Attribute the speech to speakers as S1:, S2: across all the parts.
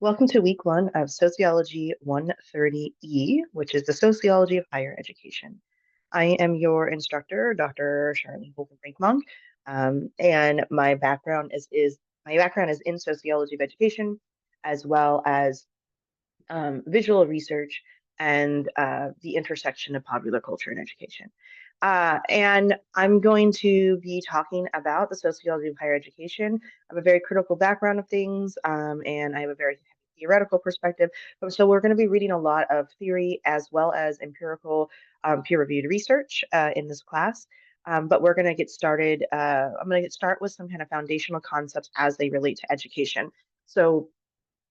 S1: Welcome to week one of Sociology 130E, which is the sociology of higher education. I am your instructor, Dr. Charlene Holkenbrink-Monk, and my background is in sociology of education, as well as visual research and the intersection of popular culture and education. And I'm going to be talking about the sociology of higher education. I have a very critical background of things, and I have a very theoretical perspective. So we're going to be reading a lot of theory as well as empirical peer-reviewed research in this class. But we're going to get started. I'm going to start with some kind of foundational concepts as they relate to education. So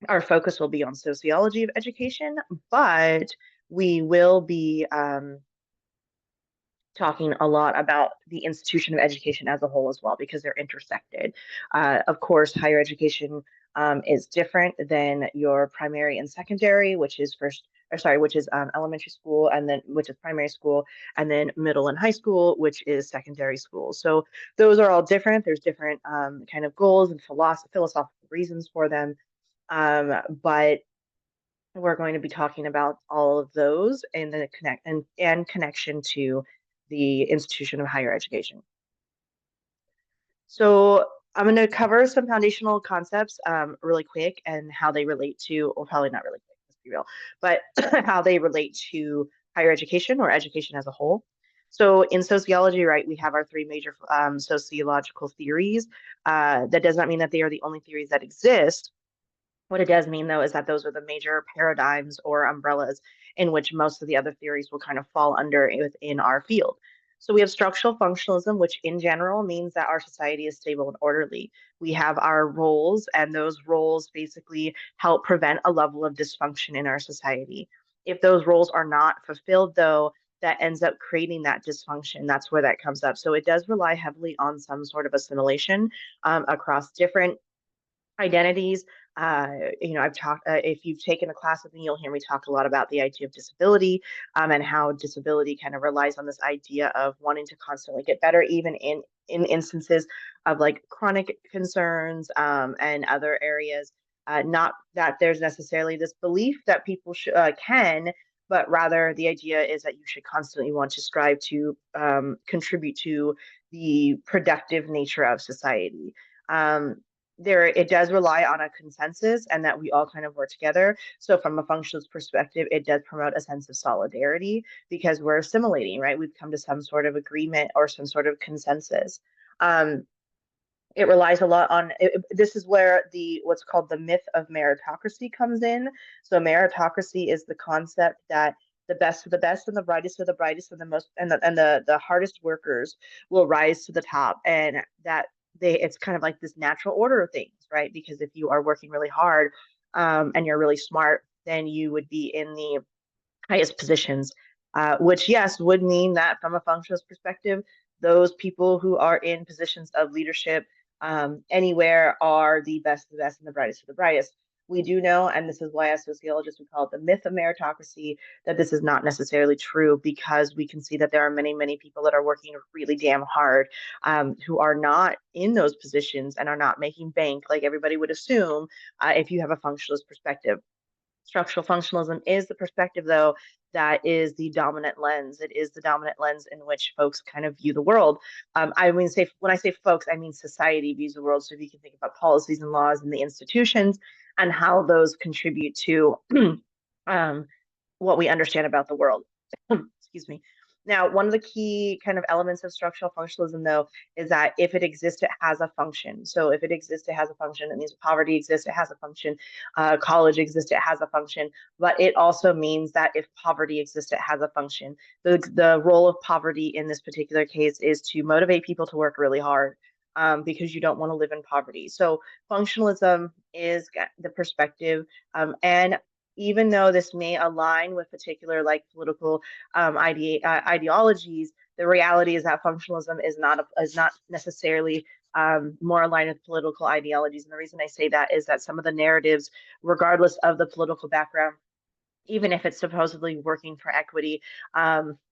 S1: our focus will be on sociology of education, but we will be talking a lot about the institution of education as a whole as well, because they're intersected. Of course, higher education is different than your primary and secondary, which is elementary school, and then which is primary school, and then middle and high school, which is secondary school. So those are all different. There's different kind of goals and philosophical reasons for them. But we're going to be talking about all of those in the connection to the institution of higher education. So I'm going to cover some foundational concepts really quick and how they relate to, or probably not really quick, let's be real, but how they relate to higher education or education as a whole. So in sociology, right, we have our three major sociological theories. That does not mean that they are the only theories that exist. What it does mean, though, is that those are the major paradigms or umbrellas in which most of the other theories will kind of fall under within our field. So we have structural functionalism, which in general means that our society is stable and orderly. We have our roles, and those roles basically help prevent a level of dysfunction in our society. If those roles are not fulfilled, though, that ends up creating that dysfunction. That's where that comes up. So it does rely heavily on some sort of assimilation across different identities. I've talked, if you've taken a class with me, you'll hear me talk a lot about the idea of disability and how disability kind of relies on this idea of wanting to constantly get better, even in instances of like chronic concerns and other areas. Not that there's necessarily this belief that people can, but rather the idea is that you should constantly want to strive to contribute to the productive nature of society. It does rely on a consensus and that we all kind of work together. So from a functionalist perspective, it does promote a sense of solidarity because we're assimilating, right? We've come to some sort of agreement or some sort of consensus. It relies a lot on this is where the what's called the myth of meritocracy comes in. So meritocracy is the concept that the best of the best and the brightest of the brightest and the most and the hardest workers will rise to the top, and that it's kind of like this natural order of things, right? Because if you are working really hard and you're really smart, then you would be in the highest positions, which, yes, would mean that from a functionalist perspective, those people who are in positions of leadership anywhere are the best of the best and the brightest of the brightest. We do know, and this is why as sociologists we call it the myth of meritocracy, that this is not necessarily true, because we can see that there are many, many people that are working really damn hard who are not in those positions and are not making bank like everybody would assume if you have a functionalist perspective. Structural functionalism is the perspective, though, that is the dominant lens. It is the dominant lens in which folks kind of view the world. When I say folks, I mean society views the world. So if you can think about policies and laws and the institutions and how those contribute to what we understand about the world. Excuse me. Now, one of the key kind of elements of structural functionalism, though, is that if it exists, it has a function. So if it exists, it has a function. It means poverty exists, it has a function. College exists, it has a function. But it also means that if poverty exists, it has a function. The role of poverty in this particular case is to motivate people to work really hard. Because you don't want to live in poverty. So functionalism is the perspective, and even though this may align with particular like political ideologies, the reality is that functionalism is not necessarily more aligned with political ideologies. And the reason I say that is that some of the narratives, regardless of the political background, even if it's supposedly working for equity,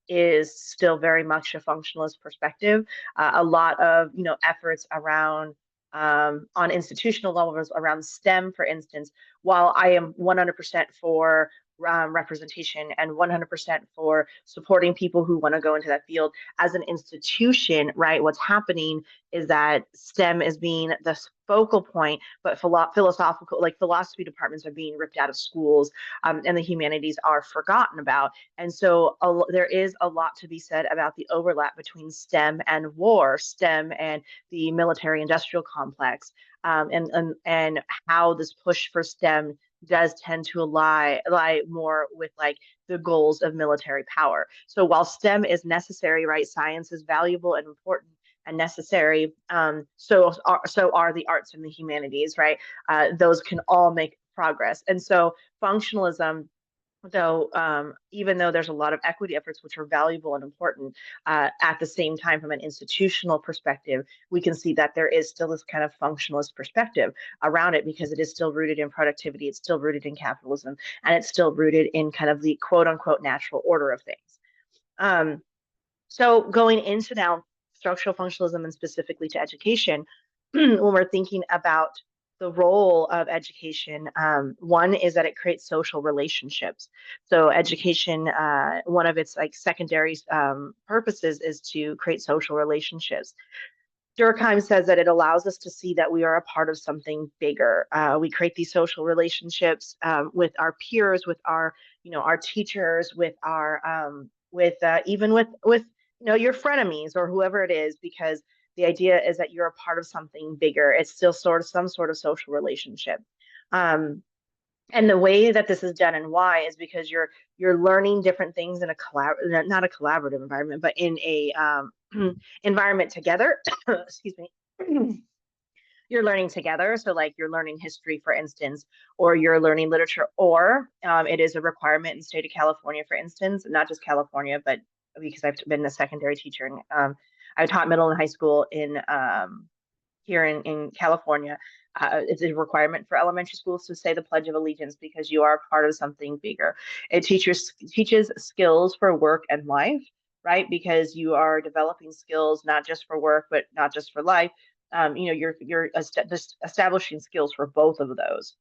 S1: is still very much a functionalist perspective. A lot of efforts around On institutional levels around STEM, for instance, while I am 100% for representation and 100% for supporting people who want to go into that field as an institution, right? What's happening is that STEM is being the focal point, but philosophical, like philosophy departments are being ripped out of schools, and the humanities are forgotten about. And so there is a lot to be said about the overlap between STEM and war, STEM and the military industrial complex, and how this push for STEM does tend to lie more with like the goals of military power. So while STEM is necessary, right, science is valuable and important and necessary. So are the arts and the humanities, right? Those can all make progress. And so functionalism, though, even though there's a lot of equity efforts which are valuable and important, at the same time, from an institutional perspective, we can see that there is still this kind of functionalist perspective around it because it is still rooted in productivity, it's still rooted in capitalism, and it's still rooted in kind of the quote unquote natural order of things. So going into now structural functionalism and specifically to education, when we're thinking about the role of education, one is that it creates social relationships. So education, one of its like secondary purposes is to create social relationships. Durkheim says that it allows us to see that we are a part of something bigger. We create these social relationships with our peers, with our, our teachers, with our, even with your frenemies or whoever it is, because the idea is that you're a part of something bigger. It's still sort of some sort of social relationship. And the way that this is done and why is because you're learning different things in a not a collaborative environment, but in a environment together. Excuse me. You're learning together. So like you're learning history, for instance, or you're learning literature, or it is a requirement in the state of California, for instance, not just California, but because I've been a secondary teacher and I taught middle and high school in here in California. It's a requirement for elementary schools to say the Pledge of Allegiance because you are part of something bigger. It teaches skills for work and life, right? Because you are developing skills not just for work, but not just for life. You're establishing skills for both of those.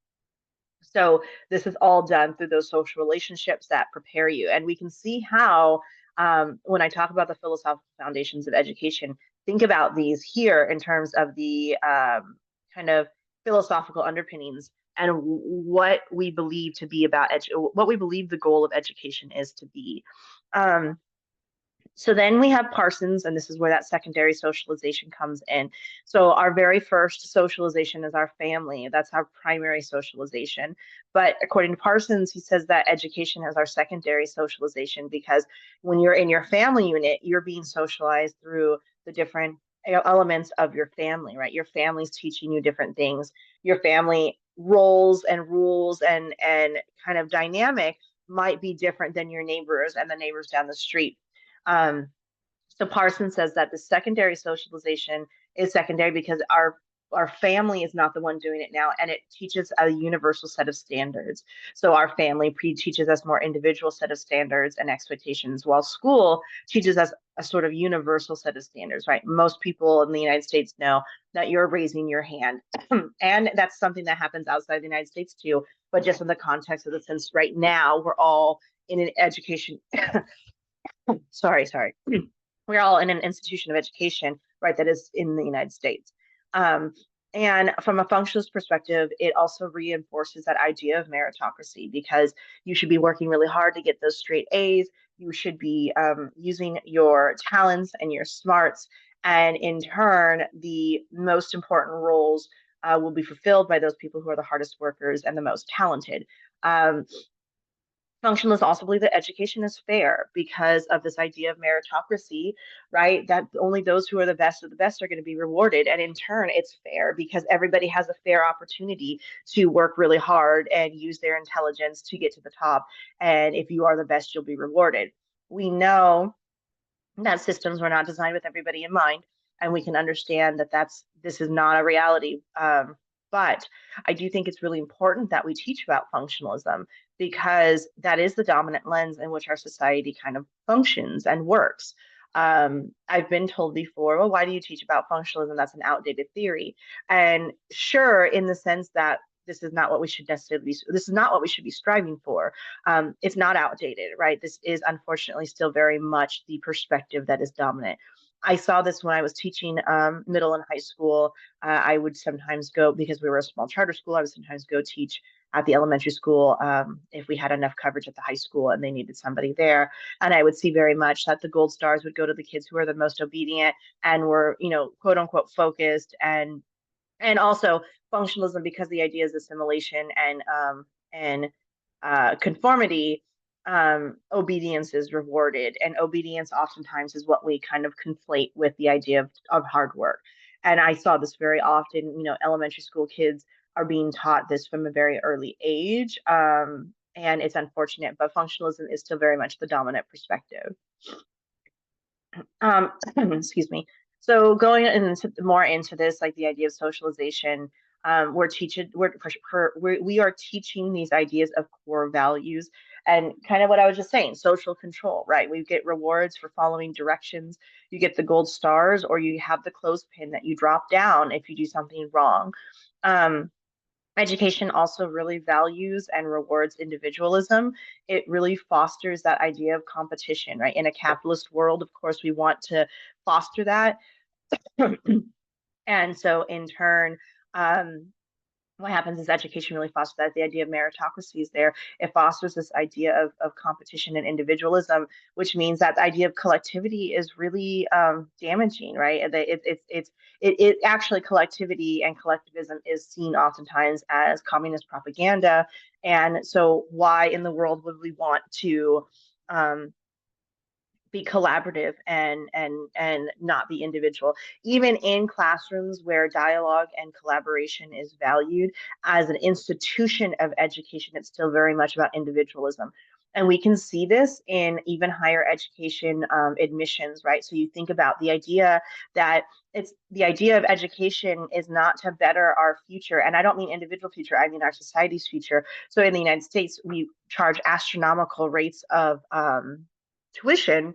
S1: So this is all done through those social relationships that prepare you. And we can see how, when I talk about the philosophical foundations of education, think about these here in terms of the kind of philosophical underpinnings and what we believe to be about what we believe the goal of education is to be. So then we have Parsons, and this is where that secondary socialization comes in. So our very first socialization is our family. That's our primary socialization. But according to Parsons, he says that education is our secondary socialization because when you're in your family unit, you're being socialized through the different elements of your family, right? Your family's teaching you different things. Your family roles and rules and kind of dynamic might be different than your neighbors and the neighbors down the street. Um, so Parsons says that the secondary socialization is secondary because our family is not the one doing it now, and it teaches a universal set of standards. So our family teaches us more individual set of standards and expectations, while school teaches us a sort of universal set of standards, right? Most people in the United States know that you're raising your hand. And that's something that happens outside the United States too, but just in the context of the sense right now, we're all in an education sorry, we're all in an institution of education, right, that is in the United States. And from a functionalist perspective, it also reinforces that idea of meritocracy because you should be working really hard to get those straight A's. You should be using your talents and your smarts. And in turn, the most important roles will be fulfilled by those people who are the hardest workers and the most talented. Functionalists also believe that education is fair because of this idea of meritocracy, right? That only those who are the best of the best are going to be rewarded. And in turn, it's fair because everybody has a fair opportunity to work really hard and use their intelligence to get to the top. And if you are the best, you'll be rewarded. We know that systems were not designed with everybody in mind, and we can understand that this is not a reality. But I do think it's really important that we teach about functionalism because that is the dominant lens in which our society kind of functions and works. I've been told before, well, why do you teach about functionalism? That's an outdated theory. And sure, in the sense that this is not what we should necessarily be, this is not what we should be striving for. It's not outdated, right? This is unfortunately still very much the perspective that is dominant. I saw this when I was teaching middle and high school. I would sometimes go, because we were a small charter school, I would sometimes go teach at the elementary school if we had enough coverage at the high school and they needed somebody there. And I would see very much that the gold stars would go to the kids who were the most obedient and were, quote unquote, focused, and also functionalism, because the idea is assimilation and conformity. Obedience is rewarded, and obedience oftentimes is what we kind of conflate with the idea of hard work. And I saw this very often. Elementary school kids are being taught this from a very early age, and it's unfortunate, but functionalism is still very much the dominant perspective. Excuse me. So going into more into this, like the idea of socialization, we are teaching these ideas of core values, and kind of what I was just saying, social control, right? We get rewards for following directions. You get the gold stars, or you have the clothespin that you drop down if you do something wrong. Um, Education also really values and rewards individualism. It really fosters that idea of competition, right? In a capitalist world, of course, we want to foster that. And so, in turn, um, what happens is education really fosters that. The idea of meritocracy is there. It fosters this idea of competition and individualism, which means that the idea of collectivity is really damaging, right? It actually, collectivity and collectivism is seen oftentimes as communist propaganda. And so why in the world would we want to um, be collaborative and not be individual, even in classrooms where dialogue and collaboration is valued as an institution of education? It's still very much about individualism, and we can see this in even higher education admissions, right? So you think about the idea that it's the idea of education is not to better our future, and I don't mean individual future, I mean our society's future. So in the United States, we charge astronomical rates of tuition,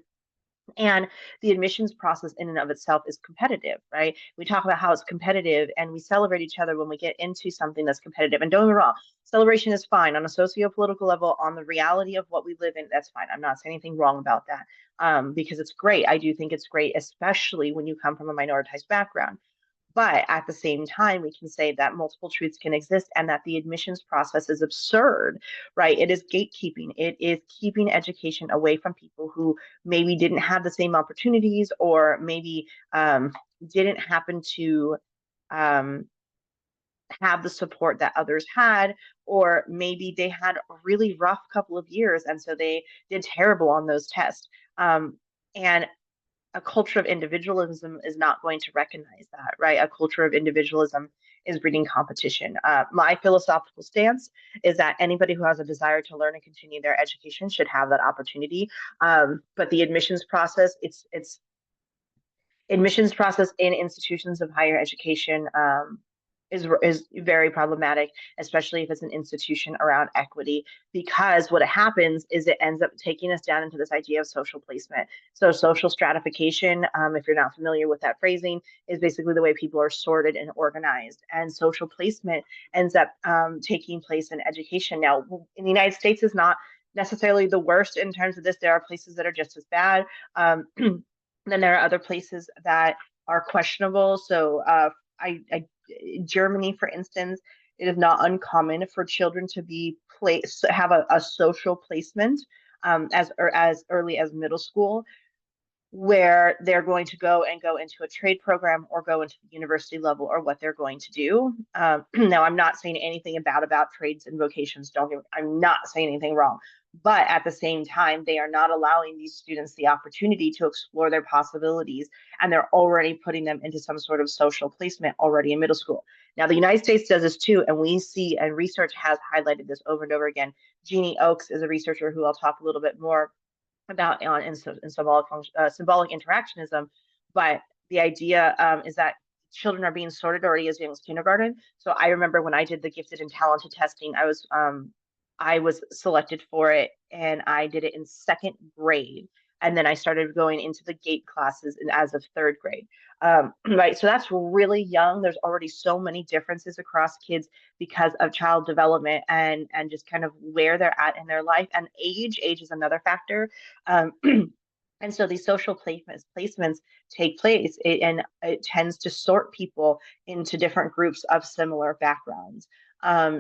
S1: and the admissions process in and of itself is competitive, right? We talk about how it's competitive and we celebrate each other when we get into something that's competitive. And don't get me wrong, celebration is fine on a socio-political level, on the reality of what we live in. That's fine. I'm not saying anything wrong about that, because it's great. I do think it's great, especially when you come from a minoritized background. But at the same time, we can say that multiple truths can exist and that the admissions process is absurd, right? It is gatekeeping. It is keeping education away from people who maybe didn't have the same opportunities, or maybe didn't happen to um, have the support that others had, or maybe they had a really rough couple of years and so they did terrible on those tests. And a culture of individualism is not going to recognize that, right? A culture of individualism is breeding competition. My philosophical stance is that anybody who has a desire to learn and continue their education should have that opportunity. But the admissions process, it's admissions process in institutions of higher education is very problematic, especially if it's an institution around equity, because what happens is it ends up taking us down into this idea of social placement. So social stratification, if you're not familiar with that phrasing, is basically the way people are sorted and organized. And social placement ends up taking place in education. Now, in the United States, is not necessarily the worst in terms of this. There are places that are just as bad. Then there are other places that are questionable. So I Germany, for instance, it is not uncommon for children to be placed, have a social placement as early as middle school, where they're going to go into a trade program or go into the university level, or what they're going to do. Now, I'm not saying anything about trades and vocations. I'm not saying anything wrong. But at the same time, they are not allowing these students the opportunity to explore their possibilities, and they're already putting them into some sort of social placement already in middle school. Now, the United States does this too, and we see, and research has highlighted this over and over again. Jeannie Oakes is a researcher who I'll talk a little bit more about in symbolic interactionism. But the idea is that children are being sorted already as young as kindergarten. So I remember when I did the gifted and talented testing, I was selected for it, and I did it in second grade. And then I started going into the GATE classes as of third grade. Right. So that's really young. There's already so many differences across kids because of child development and just kind of where they're at in their life and age. Age is another factor. Um, and so these social placements take place, and it tends to sort people into different groups of similar backgrounds.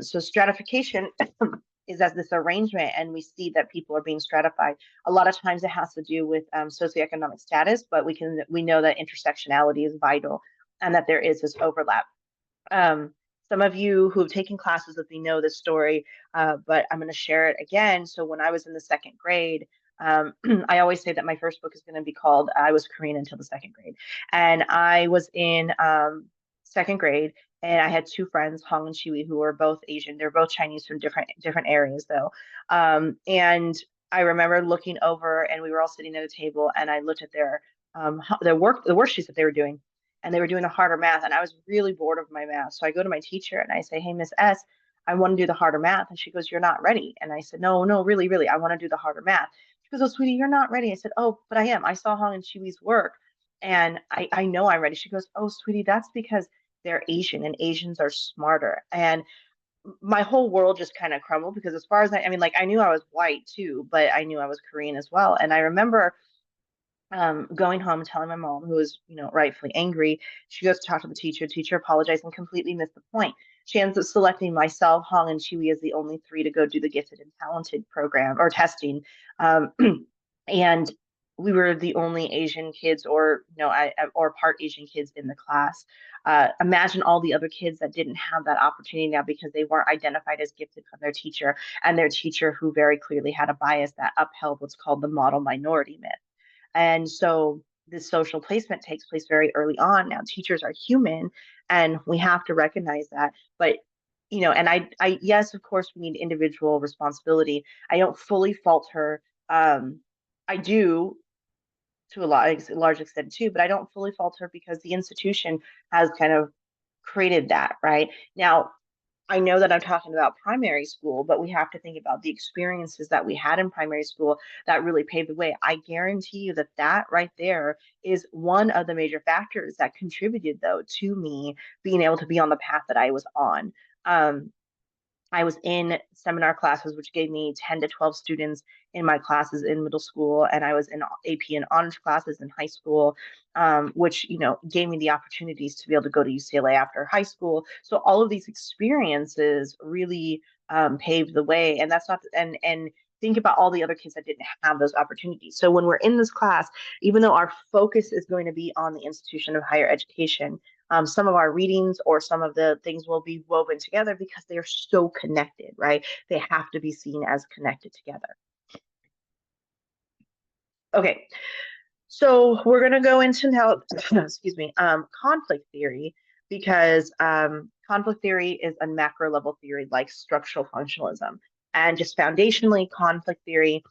S1: So stratification is as this arrangement, and we see that people are being stratified. A lot of times it has to do with socioeconomic status, but we know that intersectionality is vital and that there is this overlap. Some of you who have taken classes with me know this story, but I'm going to share it again. So when I was in the second grade, I always say that my first book is going to be called I Was Korean Until the Second Grade. And I was in second grade, and I had two friends, Hong and Shiwi, who were both Asian. They're both Chinese from different areas, though. And I remember looking over, and we were all sitting at a table, and I looked at their worksheets that they were doing, and they were doing the harder math, and I was really bored of my math. So I go to my teacher and I say, "Hey, Miss S, I want to do the harder math." And she goes, "You're not ready." And I said, "No, no, really, really, I want to do the harder math." She goes, "Oh, sweetie, you're not ready." I said, "Oh, but I am. I saw Hong and Chiwi's work, and I know I'm ready." She goes, "Oh, sweetie, that's because they're Asian, and Asians are smarter." And my whole world just kind of crumbled because as far as I mean, like I knew I was white too, but I knew I was Korean as well. And I remember going home and telling my mom, who was, rightfully angry. She goes to talk to the teacher. The teacher apologized and completely missed the point. She ends up selecting myself, Hong, and Chewy as the only three to go do the gifted and talented program or testing. Um, and we were the only Asian kids, or part Asian kids in the class. Imagine all the other kids that didn't have that opportunity now because they weren't identified as gifted from their teacher, and their teacher who very clearly had a bias that upheld what's called the model minority myth. And so this social placement takes place very early on. Now, teachers are human, and we have to recognize that. But and yes, of course, we need individual responsibility. I don't fully fault her. I do to a large extent too, but I don't fully fault her because the institution has kind of created that, right? Now, I know that I'm talking about primary school, but we have to think about the experiences that we had in primary school that really paved the way. I guarantee you that that right there is one of the major factors that contributed, though, to me being able to be on the path that I was on. Um, I was in seminar classes, which gave me 10 to 12 students in my classes in middle school, and I was in AP and honors classes in high school, which gave me the opportunities to be able to go to UCLA after high school. So all of these experiences really paved the way, and that's not and think about all the other kids that didn't have those opportunities. So when we're in this class, even though our focus is going to be on the institution of higher education, some of our readings or some of the things will be woven together because they are so connected, right? They have to be seen as connected together. Okay, so we're going to go into now, excuse me, conflict theory, because conflict theory is a macro level theory like structural functionalism. And just foundationally, conflict theory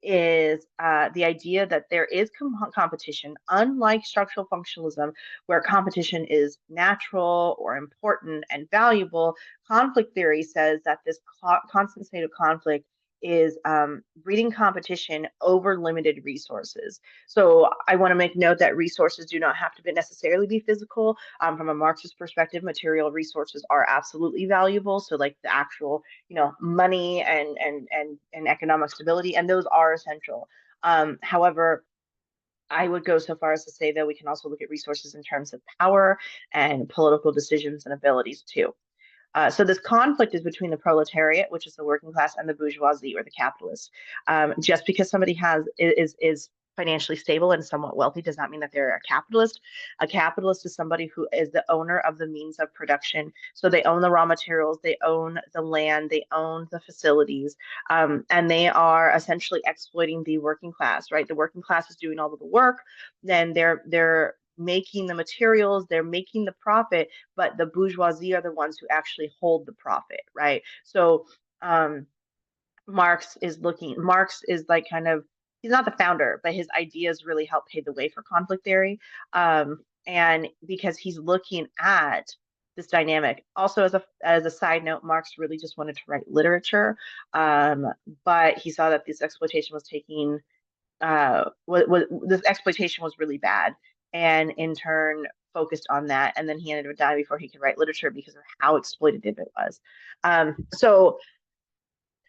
S1: is the idea that there is competition, unlike structural functionalism, where competition is natural or important and valuable. Conflict theory says that this constant state of conflict is breeding competition over limited resources. So I want to make note that resources do not have to necessarily be physical. From a Marxist perspective, material resources are absolutely valuable. So like the actual money and economic stability, and those are essential. However, I would go so far as to say that we can also look at resources in terms of power and political decisions and abilities too. So this conflict is between the proletariat, which is the working class, and the bourgeoisie or the capitalists. Just because somebody is financially stable and somewhat wealthy does not mean that they're a capitalist. A capitalist is somebody who is the owner of the means of production. So they own the raw materials, they own the land, they own the facilities, and they are essentially exploiting the working class, right? The working class is doing all of the work, then they're making the materials, they're making the profit, but the bourgeoisie are the ones who actually hold the profit, right? So Marx is like kind of, he's not the founder, but his ideas really help pave the way for conflict theory. And because he's looking at this dynamic. Also, as a side note, Marx really just wanted to write literature, but he saw that this exploitation was taking this exploitation was really bad, and in turn focused on that. And then he ended up dying before he could write literature because of how exploitative it was. So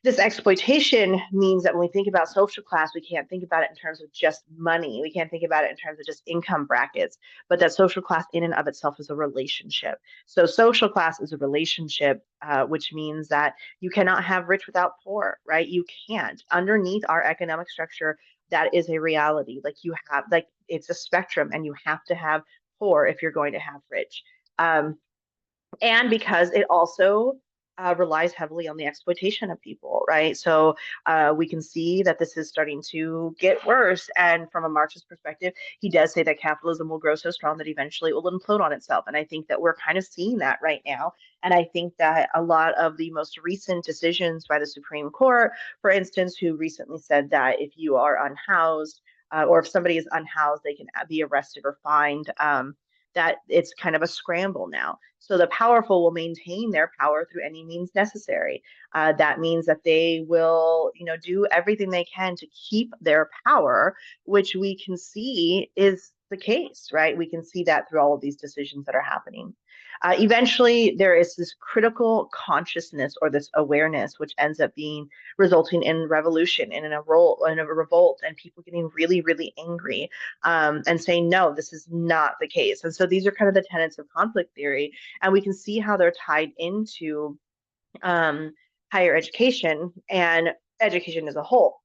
S1: this exploitation means that when we think about social class, we can't think about it in terms of just money. We can't think about it in terms of just income brackets, but that social class in and of itself is a relationship. So social class is a relationship, which means that you cannot have rich without poor, right? You can't. Underneath our economic structure, that is a reality. Like you have, like it's a spectrum, and you have to have poor if you're going to have rich. And because it also relies heavily on the exploitation of people, right? So we can see that this is starting to get worse. And from a Marxist perspective, he does say that capitalism will grow so strong that eventually it will implode on itself. And I think that we're kind of seeing that right now. And I think that a lot of the most recent decisions by the Supreme Court, for instance, who recently said that if you are unhoused, or if somebody is unhoused, they can be arrested or fined. That it's kind of a scramble now. So the powerful will maintain their power through any means necessary. That means that they will, do everything they can to keep their power, which we can see is the case, right? We can see that through all of these decisions that are happening. Eventually, there is this critical consciousness or this awareness, which ends up being resulting in revolution and in a revolt, and people getting really, really angry, and saying, no, this is not the case. And so these are kind of the tenets of conflict theory, and we can see how they're tied into higher education and education as a whole.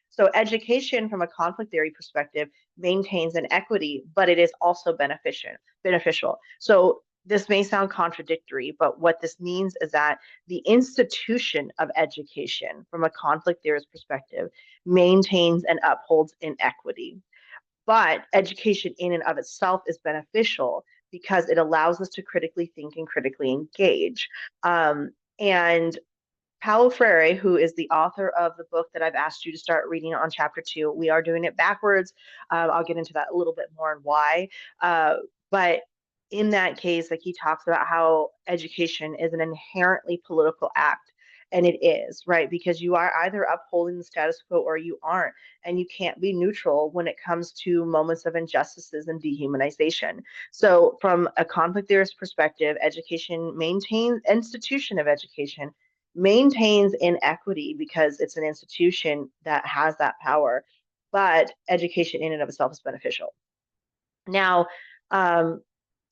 S1: So education from a conflict theory perspective maintains an equity, but it is also beneficial. So this may sound contradictory, but what this means is that the institution of education from a conflict theorist perspective maintains and upholds inequity. But education in and of itself is beneficial because it allows us to critically think and critically engage. And Paulo Freire, who is the author of the book that I've asked you to start reading on chapter 2, we are doing it backwards. I'll get into that a little bit more and why. But in that case, like he talks about how education is an inherently political act. And it is, right? Because you are either upholding the status quo or you aren't. And you can't be neutral when it comes to moments of injustices and dehumanization. So, from a conflict theorist perspective, education maintains, institution of education maintains inequity because it's an institution that has that power, but education in and of itself is beneficial. Now,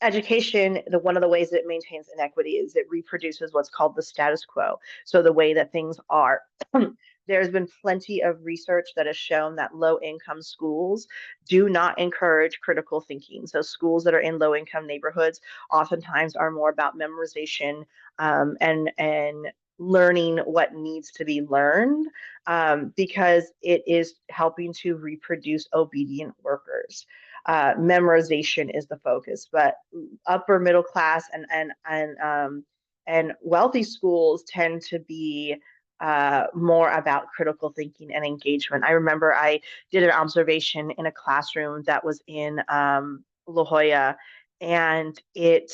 S1: education, one of the ways that it maintains inequity is it reproduces what's called the status quo. So the way that things are. There's been plenty of research that has shown that low income schools do not encourage critical thinking. So schools that are in low income neighborhoods oftentimes are more about memorization, and learning what needs to be learned, because it is helping to reproduce obedient workers. Memorization is the focus, but upper middle class and wealthy schools tend to be more about critical thinking and engagement. I remember I did an observation in a classroom that was in La Jolla, and it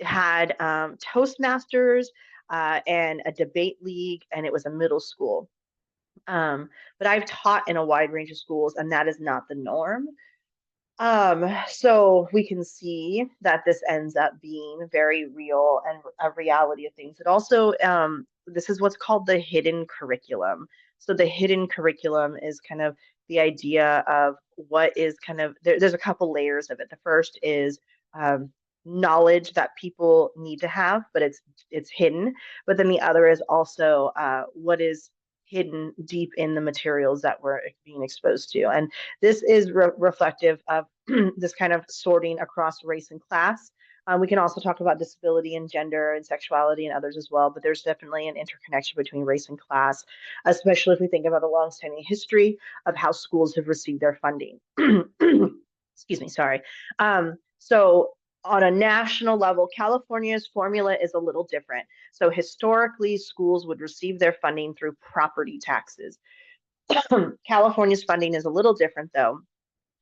S1: had Toastmasters and a debate league, and it was a middle school. But I've taught in a wide range of schools, and that is not the norm. So we can see that this ends up being very real and a reality of things. It also, this is what's called the hidden curriculum. So the hidden curriculum is kind of the idea of what is kind of, there's a couple layers of it. The first is knowledge that people need to have, but it's hidden. But then the other is also what is hidden deep in the materials that we're being exposed to. And this is reflective of this kind of sorting across race and class. We can also talk about disability and gender and sexuality and others as well, but there's definitely an interconnection between race and class, especially if we think about the longstanding history of how schools have received their funding. Excuse me, sorry. So on a national level, California's formula is a little different. So historically, schools would receive their funding through property taxes. California's funding is a little different, though,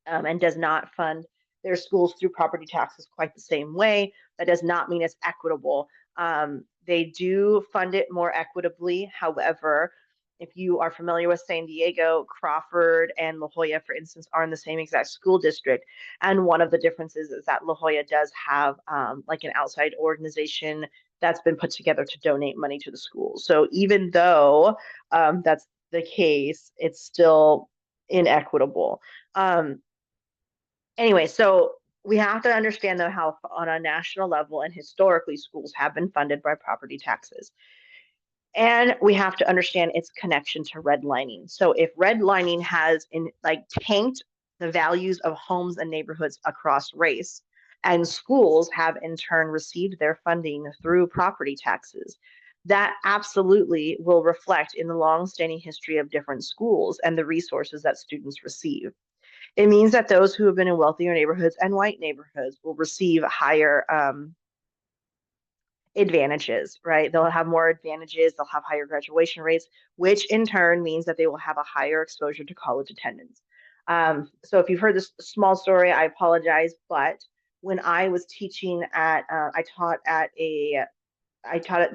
S1: and does not fund their schools through property taxes quite the same way. That does not mean it's equitable. They do fund it more equitably. However, if you are familiar with San Diego, Crawford and La Jolla, for instance, are in the same exact school district. And one of the differences is that La Jolla does have like an outside organization that's been put together to donate money to the schools. So even though that's the case, it's still inequitable. Anyway, so we have to understand though how on a national level and historically schools have been funded by property taxes. And we have to understand its connection to redlining. So if redlining has tanked the values of homes and neighborhoods across race, and schools have in turn received their funding through property taxes, that absolutely will reflect in the long-standing history of different schools and the resources that students receive. It means that those who have been in wealthier neighborhoods and white neighborhoods will receive higher advantages, right? They'll have more advantages, they'll have higher graduation rates, which in turn means that they will have a higher exposure to college attendance. So if you've heard this small story, I apologize, but when I was teaching at, I taught at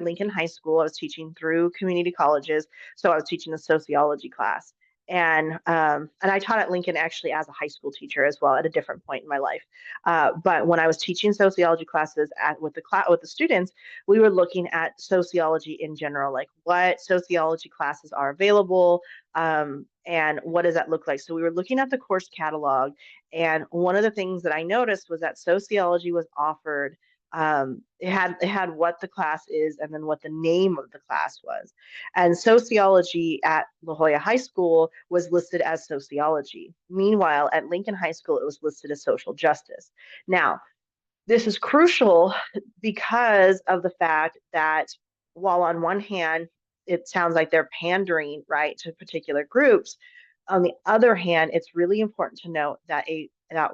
S1: Lincoln High School. I was teaching through community colleges, so I was teaching a sociology class, and I taught at Lincoln actually as a high school teacher as well at a different point in my life. But when I was teaching sociology classes with the students, we were looking at sociology in general, like what sociology classes are available, and what does that look like. So we were looking at the course catalog, and one of the things that I noticed was that sociology was offered it had what the class is and then what the name of the class was. And sociology at La Jolla High School was listed as sociology. Meanwhile, at Lincoln High School, it was listed as social justice. Now, this is crucial because of the fact that while on one hand, it sounds like they're pandering, right, to particular groups, on the other hand, it's really important to note that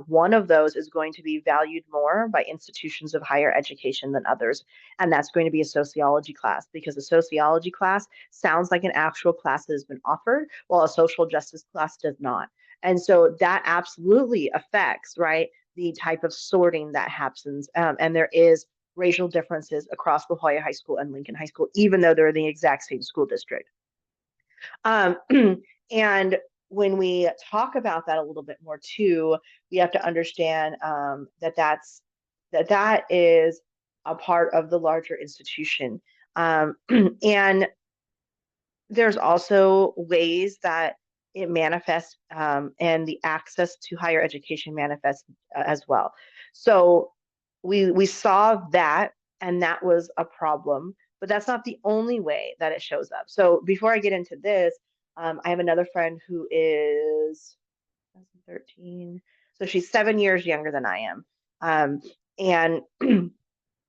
S1: one of those is going to be valued more by institutions of higher education than others, and that's going to be a sociology class, because a sociology class sounds like an actual class that has been offered, while a social justice class does not. And so that absolutely affects, right, the type of sorting that happens. And there is racial differences across La Jolla High School and Lincoln High School, even though they're in the exact same school district. Um, and when we talk about that a little bit more too, we have to understand that is a part of the larger institution. And there's also ways that it manifests, and the access to higher education manifests as well. So we saw that, and that was a problem, but that's not the only way that it shows up. So before I get into this, I have another friend who is 13, so she's 7 years younger than I am, and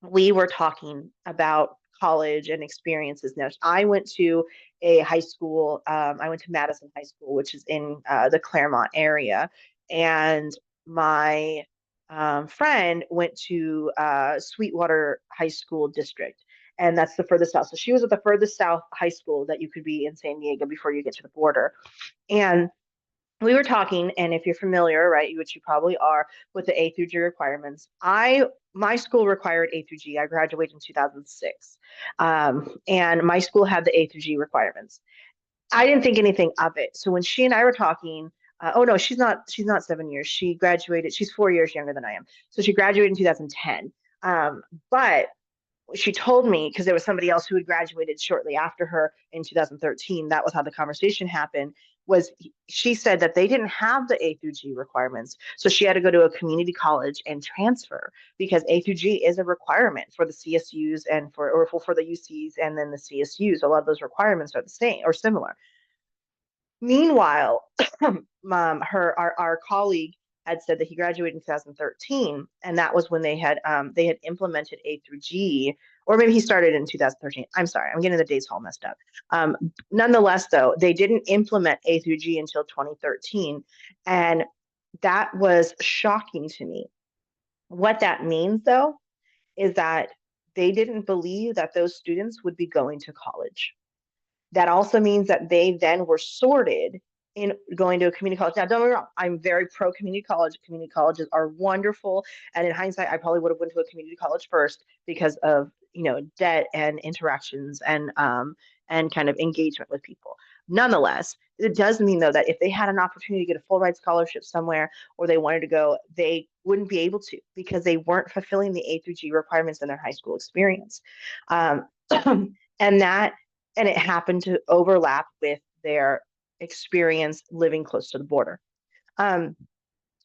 S1: we were talking about college and experiences. Now, I went to a high school. I went to Madison High School, which is in the Claremont area, and my friend went to Sweetwater High School District, and that's the furthest south. So she was at the furthest south high school that you could be in San Diego before you get to the border, and we were talking, and if you're familiar, right, which you probably are, with the A through G requirements, my school required A through G. I graduated in 2006, and my school had the A through G requirements. I didn't think anything of it. So when she and I were talking, oh no, she's not 7 years. She graduated. She's 4 years younger than I am. So she graduated in 2010. But she told me, because there was somebody else who had graduated shortly after her in 2013, that was how the conversation happened, was she said that they didn't have the A through G requirements, so she had to go to a community college and transfer, because A through G is a requirement for the CSUs and for the UCs and then the CSUs. A lot of those requirements are the same or similar. Meanwhile, our colleague had said that he graduated in 2013, and that was when they had implemented A through G, or maybe he started in 2013. I'm sorry, I'm getting the dates all messed up. Nonetheless, though, they didn't implement A through G until 2013, and that was shocking to me. What that means, though, is that they didn't believe that those students would be going to college. That also means that they then were sorted in going to a community college. Now, don't get me wrong, I'm very pro community college. Community colleges are wonderful, and in hindsight, I probably would have went to a community college first because of debt and interactions and kind of engagement with people. Nonetheless, it does mean though that if they had an opportunity to get a full ride scholarship somewhere, or they wanted to go, they wouldn't be able to because they weren't fulfilling the A through G requirements in their high school experience, um, and that and it happened to overlap with their experience living close to the border. Um,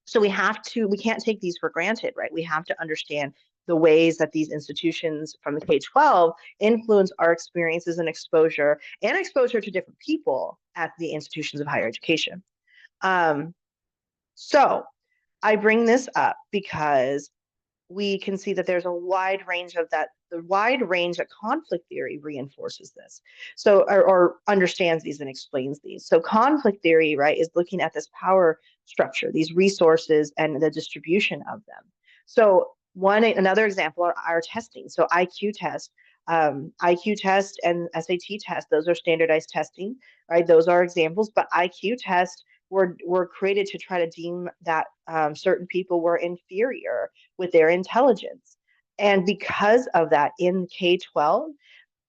S1: so we can't take these for granted, right? We have to understand the ways that these institutions from the K-12 influence our experiences and exposure to different people at the institutions of higher education. Um, so I bring this up because we can see that there's a wide range of that, the wide range that conflict theory reinforces this. So, or understands these and explains these. So conflict theory, right, is looking at this power structure, these resources and the distribution of them. So another example are testing. So IQ test and SAT test, those are standardized testing, right? Those are examples, but IQ tests were created to try to deem that certain people were inferior with their intelligence. And because of that, in K-12,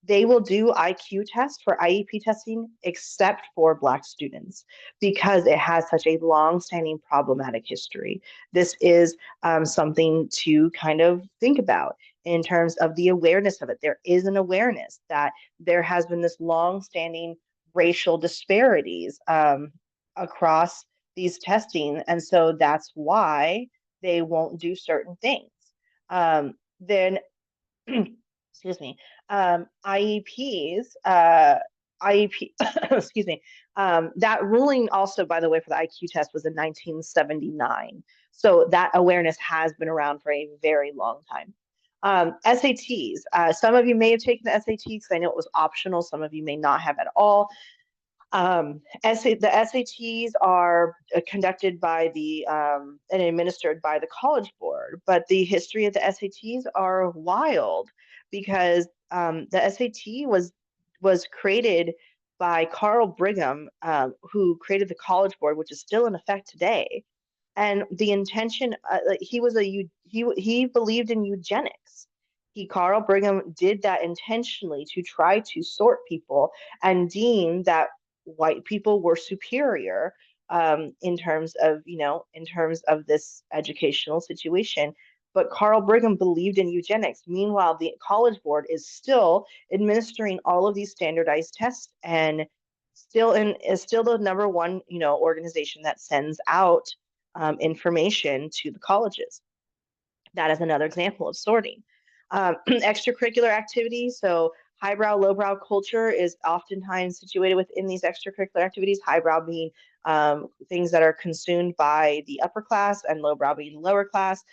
S1: they will do IQ tests for IEP testing, except for Black students, because it has such a long-standing problematic history. This is something to kind of think about in terms of the awareness of it. There is an awareness that there has been this long-standing racial disparities across these testing, and so that's why they won't do certain things. Then excuse me, IEPs, IEP, excuse me, that ruling also, by the way, for the IQ test was in 1979. So that awareness has been around for a very long time. SATs, some of you may have taken the SATs because I know it was optional. Some of you may not have at all. The SATs are conducted by and administered by the College Board, but the history of the SATs are wild because the SAT was created by Carl Brigham, who created the College Board, which is still in effect today. And the intention, he believed in eugenics. Carl Brigham did that intentionally to try to sort people and deem that white people were superior in terms of this educational situation. But Carl Brigham believed in eugenics. Meanwhile, the College Board is still administering all of these standardized tests and is still the number one organization that sends out information to the colleges. That is another example of sorting. Extracurricular activities. So highbrow, lowbrow culture is oftentimes situated within these extracurricular activities. Highbrow being things that are consumed by the upper class and lowbrow being lower class.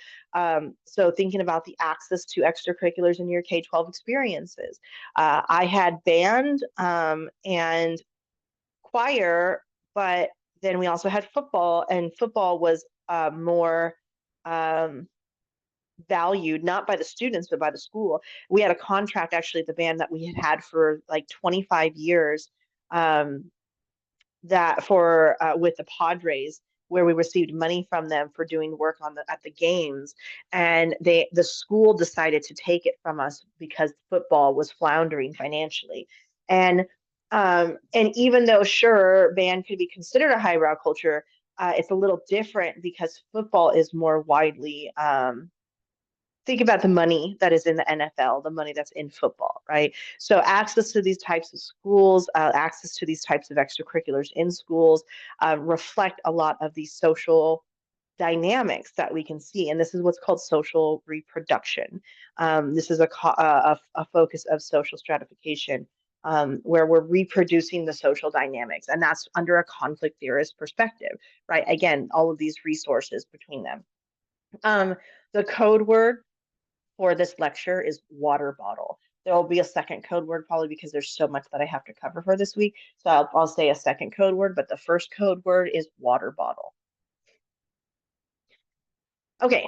S1: So thinking about the access to extracurriculars in your K-12 experiences. I had band and choir, but then we also had football, and football was more valued not by the students but by the school. We had a contract actually at the band that we had for like 25 years, that for with the Padres, where we received money from them for doing work at the games, and the school decided to take it from us because football was floundering financially. And even though sure band could be considered a highbrow culture, it's a little different because football is more widely think about the money that is in the NFL, the money that's in football, right? So access to these types of schools, access to these types of extracurriculars in schools reflect a lot of these social dynamics that we can see. And this is what's called social reproduction. This is a focus of social stratification, where we're reproducing the social dynamics. And that's under a conflict theorist perspective, right? Again, all of these resources between them. The code word for this lecture is water bottle. There will be a second code word probably because there's so much that I have to cover for this week. So I'll say a second code word, but the first code word is water bottle. Okay,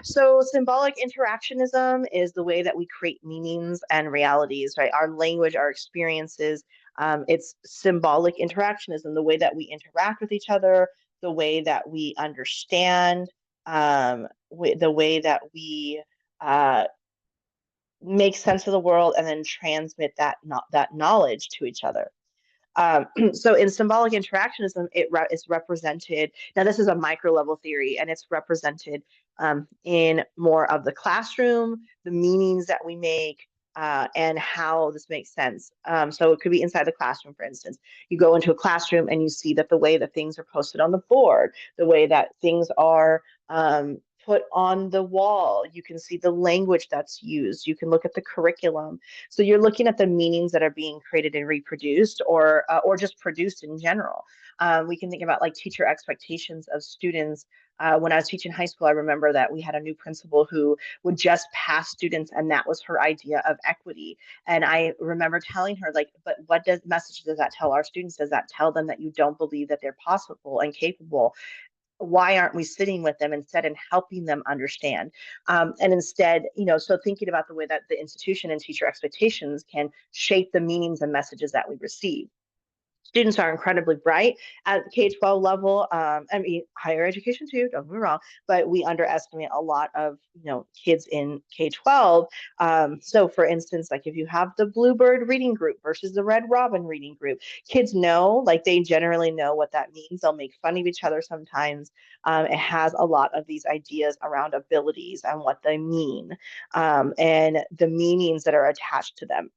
S1: so symbolic interactionism is the way that we create meanings and realities, right? Our language, our experiences It's symbolic interactionism, the way that we interact with each other, the way that we understand, the way that we make sense of the world and then transmit that knowledge to each other. So in symbolic interactionism, is represented. Now, this is a micro level theory, and it's represented in more of the classroom, the meanings that we make, and how this makes sense. So it could be inside the classroom, for instance. You go into a classroom and you see that the way that things are posted on the board, the way that things are put on the wall, you can see the language that's used. You can look at the curriculum. So you're looking at the meanings that are being created and reproduced, or just produced in general. We can think about like teacher expectations of students. When I was teaching high school, I remember that we had a new principal who would just pass students, and that was her idea of equity. And I remember telling her, like, but what message does that tell our students? Does that tell them that you don't believe that they're possible and capable? Why aren't we sitting with them instead and helping them understand? And instead, so thinking about the way that the institution and teacher expectations can shape the meanings and messages that we receive. Students are incredibly bright at the K-12 level. I mean, higher education too, don't get me wrong, but we underestimate a lot of, kids in K-12. So for instance, like if you have the Bluebird reading group versus the Red Robin reading group, kids know, like they generally know what that means. They'll make fun of each other sometimes. It has a lot of these ideas around abilities and what they mean, and the meanings that are attached to them.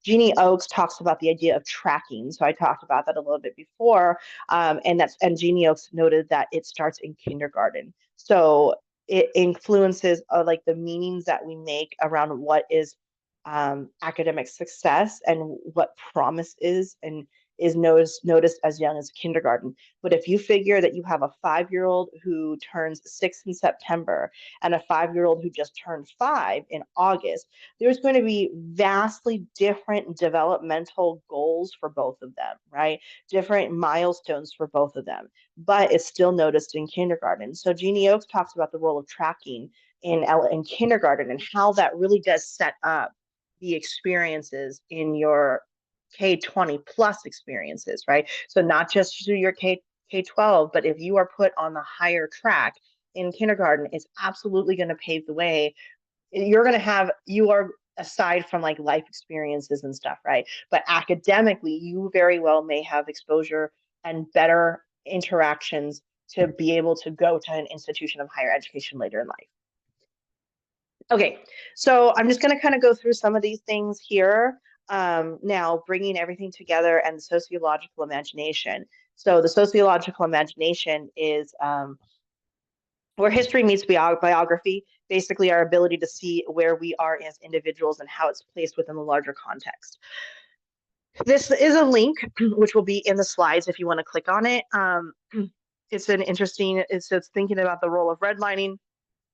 S1: Jeannie Oakes talks about the idea of tracking. So I talked about that a little bit before, and Jeannie Oakes noted that it starts in kindergarten. So it influences like the meanings that we make around what is academic success and what promise is, and is noticed as young as kindergarten. But if you figure that you have a 5-year-old who turns 6 in September and a 5-year-old who just turned 5 in August, there's going to be vastly different developmental goals for both of them, right? Different milestones for both of them, but it's still noticed in kindergarten. So Jeannie Oakes talks about the role of tracking in kindergarten and how that really does set up the experiences in your K-20 plus experiences, right? So not just through your K-12, but if you are put on the higher track in kindergarten, it's absolutely going to pave the way. You are, aside from like life experiences and stuff, right? But academically, you very well may have exposure and better interactions to be able to go to an institution of higher education later in life. Okay, so I'm just going to kind of go through some of these things here. Now, bringing everything together and the sociological imagination. So the sociological imagination is where history meets biography, basically our ability to see where we are as individuals and how it's placed within the larger context. This is a link, which will be in the slides if you want to click on it. It's an interesting, it's thinking about the role of redlining.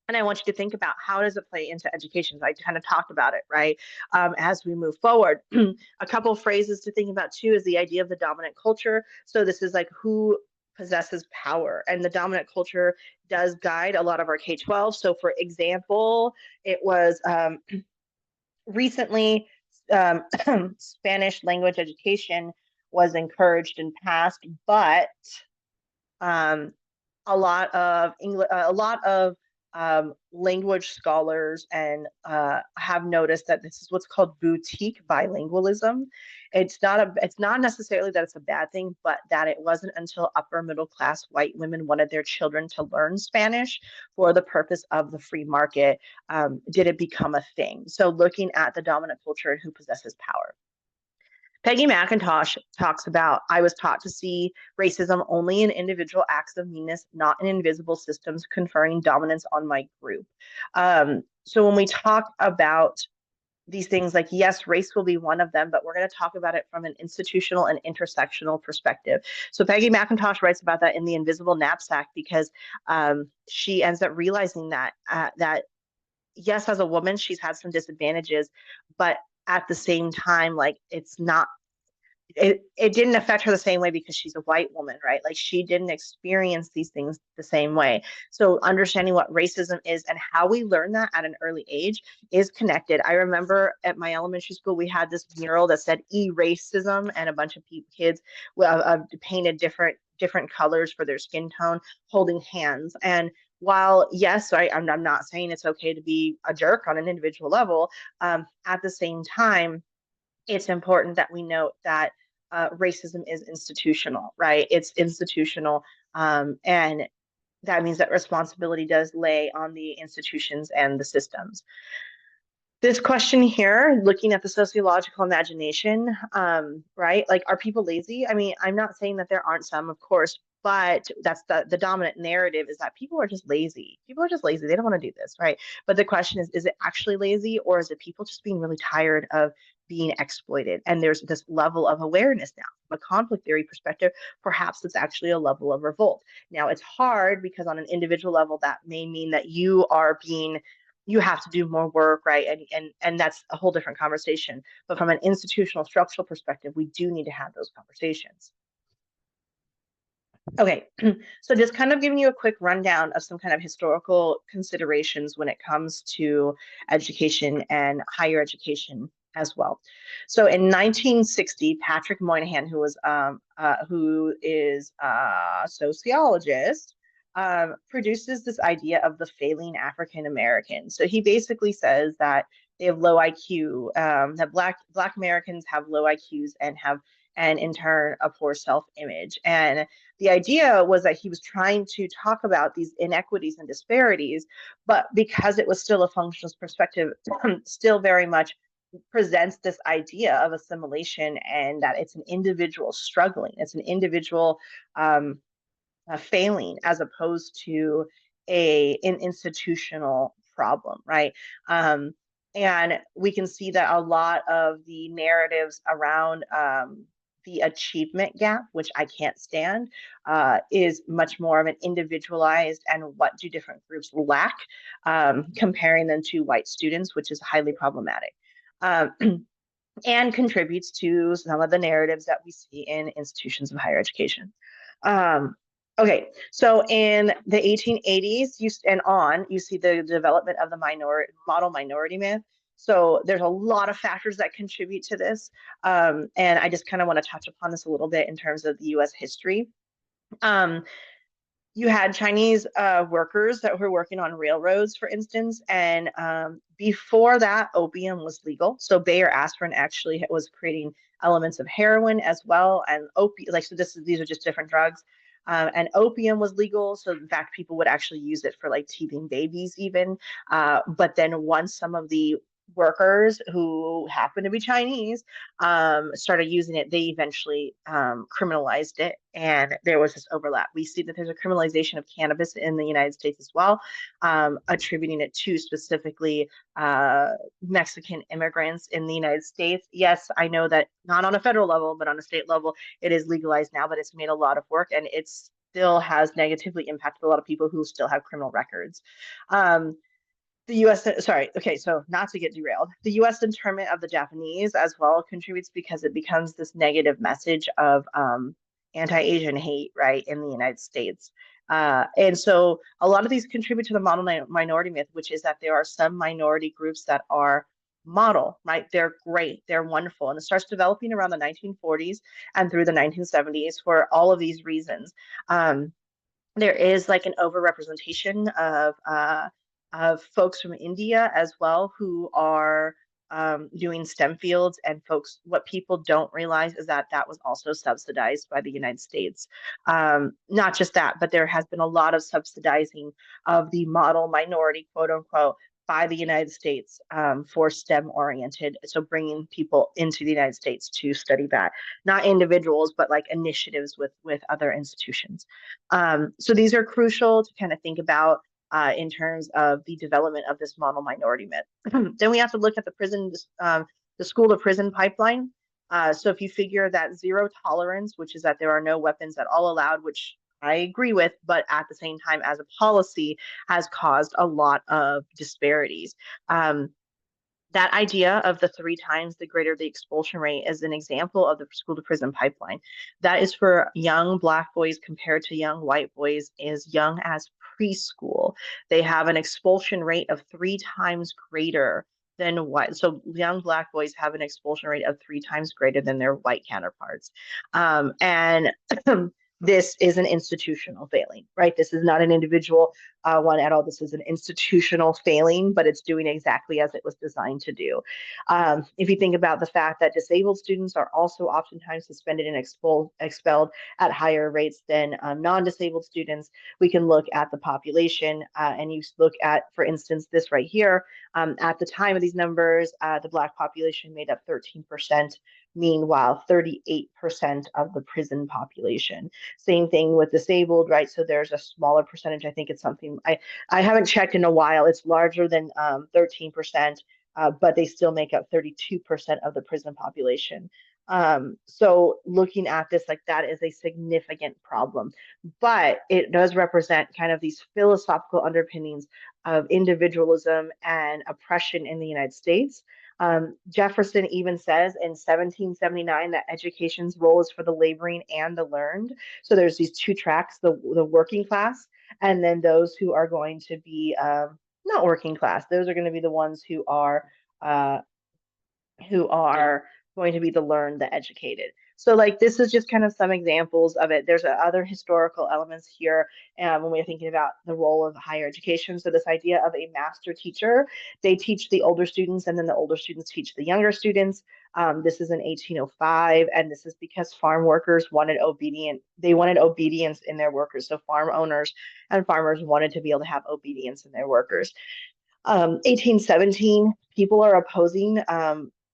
S1: And I want you to think about how does it play into education. I kind of talked about it, right? As we move forward, a couple of phrases to think about too is the idea of the dominant culture. So this is like who possesses power, and the dominant culture does guide a lot of our K-12. So for example, it was recently Spanish language education was encouraged and passed, but um, a lot of language scholars and have noticed that this is what's called boutique bilingualism. It's not necessarily that it's a bad thing, but that it wasn't until upper middle class white women wanted their children to learn Spanish for the purpose of the free market, did it become a thing. So looking at the dominant culture and who possesses power. Peggy McIntosh talks about, I was taught to see racism only in individual acts of meanness, not in invisible systems conferring dominance on my group. So when we talk about these things, like, yes, race will be one of them, but we're going to talk about it from an institutional and intersectional perspective. So Peggy McIntosh writes about that in The Invisible Knapsack, because she ends up realizing that, yes, as a woman, she's had some disadvantages, but at the same time, like, it's not it didn't affect her the same way because she's a white woman, right? Like she didn't experience these things the same way. So understanding what racism is and how we learn that at an early age is connected. I remember at my elementary school, we had this mural that said "E-racism," and a bunch of kids painted different colors for their skin tone, holding hands. And while yes, I'm not saying it's okay to be a jerk on an individual level, at the same time, it's important that we note that racism is institutional, right? It's institutional, and that means that responsibility does lay on the institutions and the systems. This question here, looking at the sociological imagination, right? Like, are people lazy? I mean, I'm not saying that there aren't some, of course, but that's the dominant narrative is that people are just lazy. People are just lazy. They don't want to do this, right? But the question is it actually lazy, or is it people just being really tired of being exploited? And there's this level of awareness now. From a conflict theory perspective, perhaps it's actually a level of revolt. Now, it's hard because on an individual level, that may mean that you have to do more work, right? And that's a whole different conversation. But from an institutional structural perspective, we do need to have those conversations. Okay, so just kind of giving you a quick rundown of some kind of historical considerations when it comes to education and higher education as well. So in 1960, Patrick Moynihan, who is a sociologist, produces this idea of the failing African American. So he basically says that they have low IQ, that Black Americans have low IQs and in turn a poor self-image. And the idea was that he was trying to talk about these inequities and disparities, but because it was still a functionalist perspective, still very much presents this idea of assimilation and that it's an individual struggling, it's an individual failing as opposed to an institutional problem, right? And we can see that a lot of the narratives around the achievement gap, which I can't stand, is much more of an individualized and what do different groups lack, comparing them to white students, which is highly problematic. Um, and contributes to some of the narratives that we see in institutions of higher education. Um, okay, so in the 1880s and on, you see the development of the model minority myth. So there's a lot of factors that contribute to this. And I just kind of want to touch upon this a little bit in terms of the US history. Um, you had Chinese workers that were working on railroads, for instance, and before that, opium was legal. So Bayer aspirin actually was creating elements of heroin as well, and opium. Like so, these are just different drugs. And opium was legal, so in fact, people would actually use it for like teething babies, even. But then once some of the workers who happen to be Chinese started using it, they eventually criminalized it, and there was this overlap. We see that there's a criminalization of cannabis in the United States as well, attributing it to specifically Mexican immigrants in the United States. Yes, I know that not on a federal level, but on a state level, it is legalized now, but it's made a lot of work, and it still has negatively impacted a lot of people who still have criminal records. The US, sorry, okay, so not to get derailed, the US internment of the Japanese as well contributes because it becomes this negative message of anti-Asian hate, right, in the United States. And so a lot of these contribute to the model minority myth, which is that there are some minority groups that are model, right? They're great, they're wonderful. And it starts developing around the 1940s and through the 1970s for all of these reasons. There is like an overrepresentation of folks from India as well who are doing STEM fields, and folks, what people don't realize is that that was also subsidized by the United States. Not just that, but there has been a lot of subsidizing of the model minority, quote unquote, by the United States for STEM oriented. So bringing people into the United States to study that, not individuals, but like initiatives with other institutions. So these are crucial to kind of think about in terms of the development of this model minority myth. Then we have to look at the school to prison pipeline. So if you figure that zero tolerance, which is that there are no weapons at all allowed, which I agree with, but at the same time, as a policy, has caused a lot of disparities. That idea of the 3 times the greater the expulsion rate is an example of the school to prison pipeline. That is for young Black boys compared to young white boys as young as preschool. They have an expulsion rate of 3 times greater than white. So young Black boys have an expulsion rate of 3 times greater than their white counterparts. And this is an institutional failing, right? This is not an individual one at all. This is an institutional failing, but it's doing exactly as it was designed to do. If you think about the fact that disabled students are also oftentimes suspended and expelled at higher rates than non-disabled students, we can look at the population and you look at, for instance, this right here. At the time of these numbers, the Black population made up 13%. Meanwhile, 38% of the prison population. Same thing with disabled, right? So there's a smaller percentage. I think it's something I haven't checked in a while. It's larger than 13%, but they still make up 32% of the prison population. So looking at this, like, that is a significant problem, but it does represent kind of these philosophical underpinnings of individualism and oppression in the United States. Jefferson even says in 1779 that education's role is for the laboring and the learned. So there's these two tracks, the working class, and then those who are going to be not working class. Those are going to be the ones uh, who are going to be the learned, the educated. So like this is just kind of some examples of it. There's other historical elements here when we're thinking about the role of higher education. So this idea of a master teacher, they teach the older students and then the older students teach the younger students. This is in 1805, and this is because farm workers wanted they wanted obedience in their workers. So farm owners and farmers wanted to be able to have obedience in their workers. 1817, people are opposing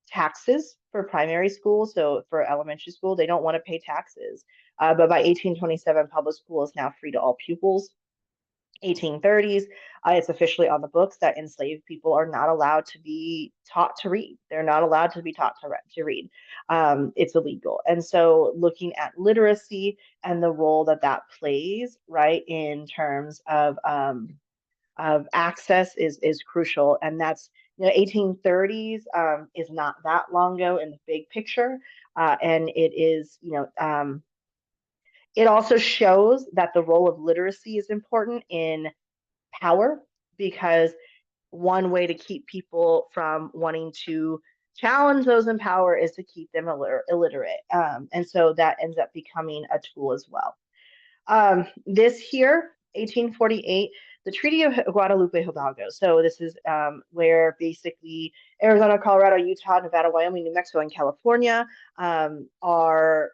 S1: taxes for primary school. So for elementary school, they don't want to pay taxes. But by 1827, public school is now free to all pupils. 1830s, it's officially on the books that enslaved people are not allowed to be taught to read. They're not allowed to be taught to read. It's illegal. And so looking at literacy and the role that that plays, right, in terms of access is crucial. And that's, 1830s is not that long ago in the big picture. And it is, it also shows that the role of literacy is important in power, because one way to keep people from wanting to challenge those in power is to keep them illiterate. And so that ends up becoming a tool as well. This here, 1848, the Treaty of Guadalupe Hidalgo. So this is where basically Arizona, Colorado, Utah, Nevada, Wyoming, New Mexico, and California are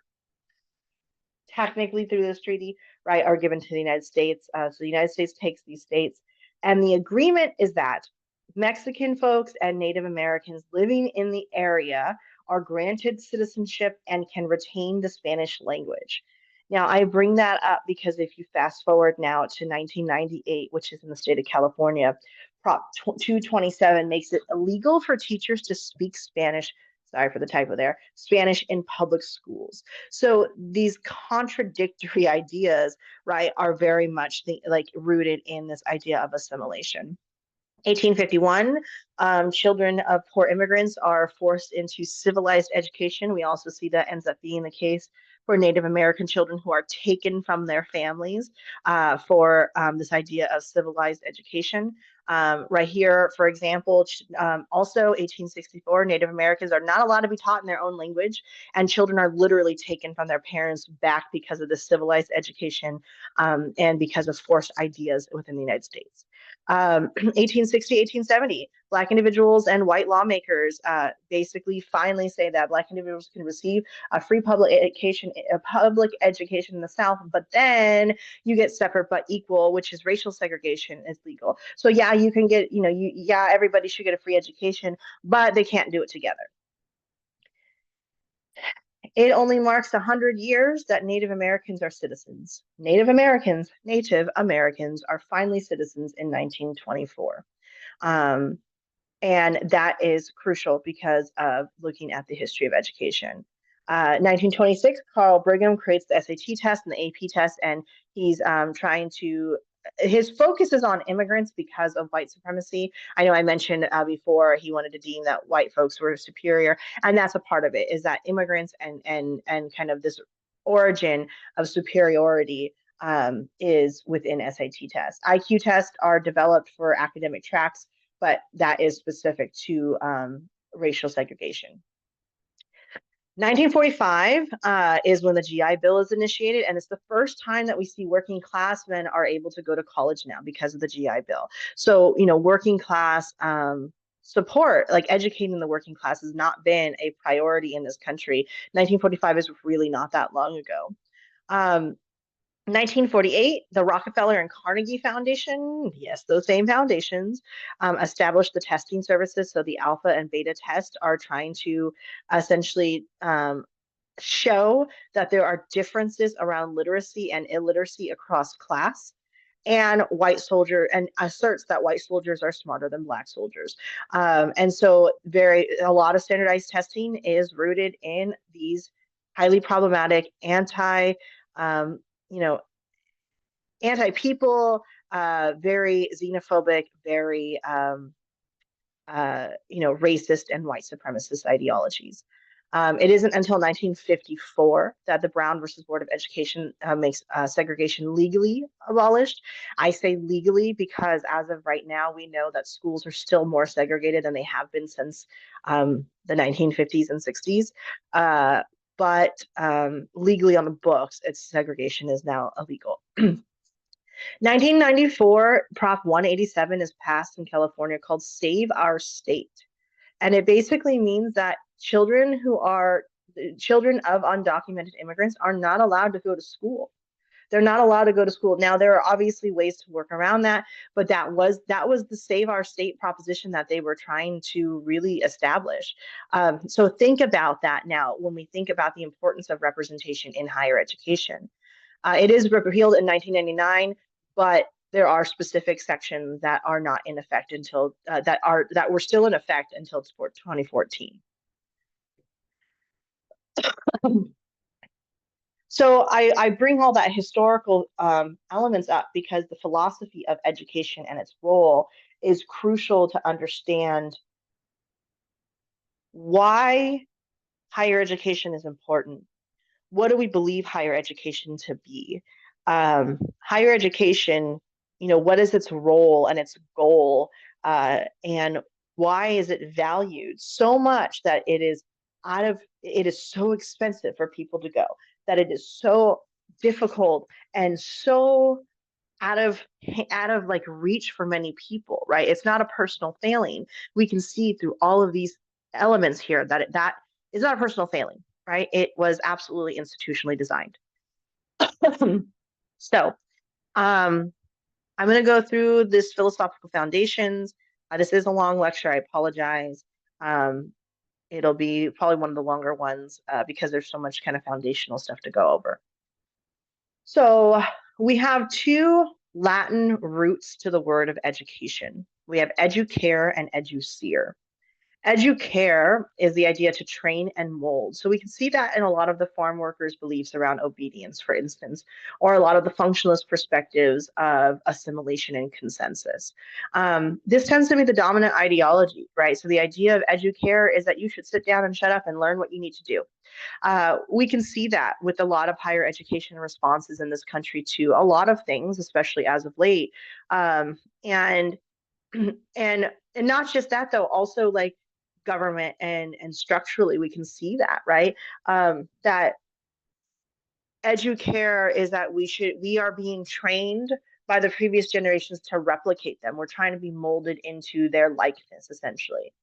S1: technically through this treaty, right, are given to the United States. So the United States takes these states, and the agreement is that Mexican folks and Native Americans living in the area are granted citizenship and can retain the Spanish language. Now, I bring that up because if you fast forward now to 1998, which is in the state of California, Prop 227 makes it illegal for teachers to speak Spanish, sorry for the typo there, Spanish in public schools. So these contradictory ideas, right, are very much like rooted in this idea of assimilation. 1851, children of poor immigrants are forced into civilized education. We also see that ends up being the case for Native American children who are taken from their families for this idea of civilized education. Right here, for example, also 1864, Native Americans are not allowed to be taught in their own language, and children are literally taken from their parents back because of the civilized education and because of forced ideas within the United States. 1860, 1870, Black individuals and white lawmakers basically finally say that Black individuals can receive a free public education in the South, but then you get separate but equal, which is racial segregation, is legal. So yeah, you can get, yeah, everybody should get a free education, but they can't do it together. It only marks 100 years that Native Americans are citizens. Native Americans are finally citizens in 1924. And that is crucial because of looking at the history of education. 1926, Carl Brigham creates the SAT test and the AP test, and he's trying to his focus is on immigrants because of white supremacy. I know I mentioned before he wanted to deem that white folks were superior, and that's a part of it, is that immigrants and kind of this origin of superiority is within SAT tests. IQ tests are developed for academic tracks, but that is specific to racial segregation. 1945 is when the GI Bill is initiated, and it's the first time that we see working class men are able to go to college now because of the GI Bill. So, working class support, like educating the working class, has not been a priority in this country. 1945 is really not that long ago. 1948, the Rockefeller and Carnegie Foundation, yes, those same foundations, established the testing services. So the alpha and beta test are trying to essentially show that there are differences around literacy and illiteracy across class. And asserts that white soldiers are smarter than black soldiers. And so a lot of standardized testing is rooted in these highly problematic um, you know, anti-people, very xenophobic, very racist and white supremacist ideologies. It isn't until 1954 that the Brown versus Board of Education makes segregation legally abolished. I say legally because as of right now, we know that schools are still more segregated than they have been since the 1950s and 60s. But legally on the books, segregation is now illegal. 1994, Prop 187 is passed in California called Save Our State. And it basically means that children of undocumented immigrants are not allowed to go to school. They're not allowed to go to school. Now, there are obviously ways to work around that, but that was the Save Our State proposition that they were trying to really establish. So think about that now when we think about the importance of representation in higher education. It is repealed in 1999, but there are specific sections that are not in effect until that were still in effect until 2014. So I bring all that historical elements up because the philosophy of education and its role is crucial to understand why higher education is important. What do we believe higher education to be? Higher education, what is its role and its goal? And why is it valued so much that it is so expensive for people to go, that it is so difficult and so out of like reach for many people, right? It's not a personal failing. We can see through all of these elements here that is not a personal failing, right? It was absolutely institutionally designed. So, I'm going to go through this philosophical foundations. This is a long lecture. I apologize. Um, it'll be probably one of the longer ones because there's so much kind of foundational stuff to go over. So we have two Latin roots to the word of education. We have educare and educere. Educare is the idea to train and mold. So we can see that in a lot of the farm workers' beliefs around obedience, for instance, or a lot of the functionalist perspectives of assimilation and consensus. This tends to be the dominant ideology, right? So the idea of educare is that you should sit down and shut up and learn what you need to do. We can see that with a lot of higher education responses in this country to a lot of things, especially as of late. And and not just that though, also like government and structurally we can see that, right? That educare is that we are being trained by the previous generations to replicate them. We're trying to be molded into their likeness, essentially.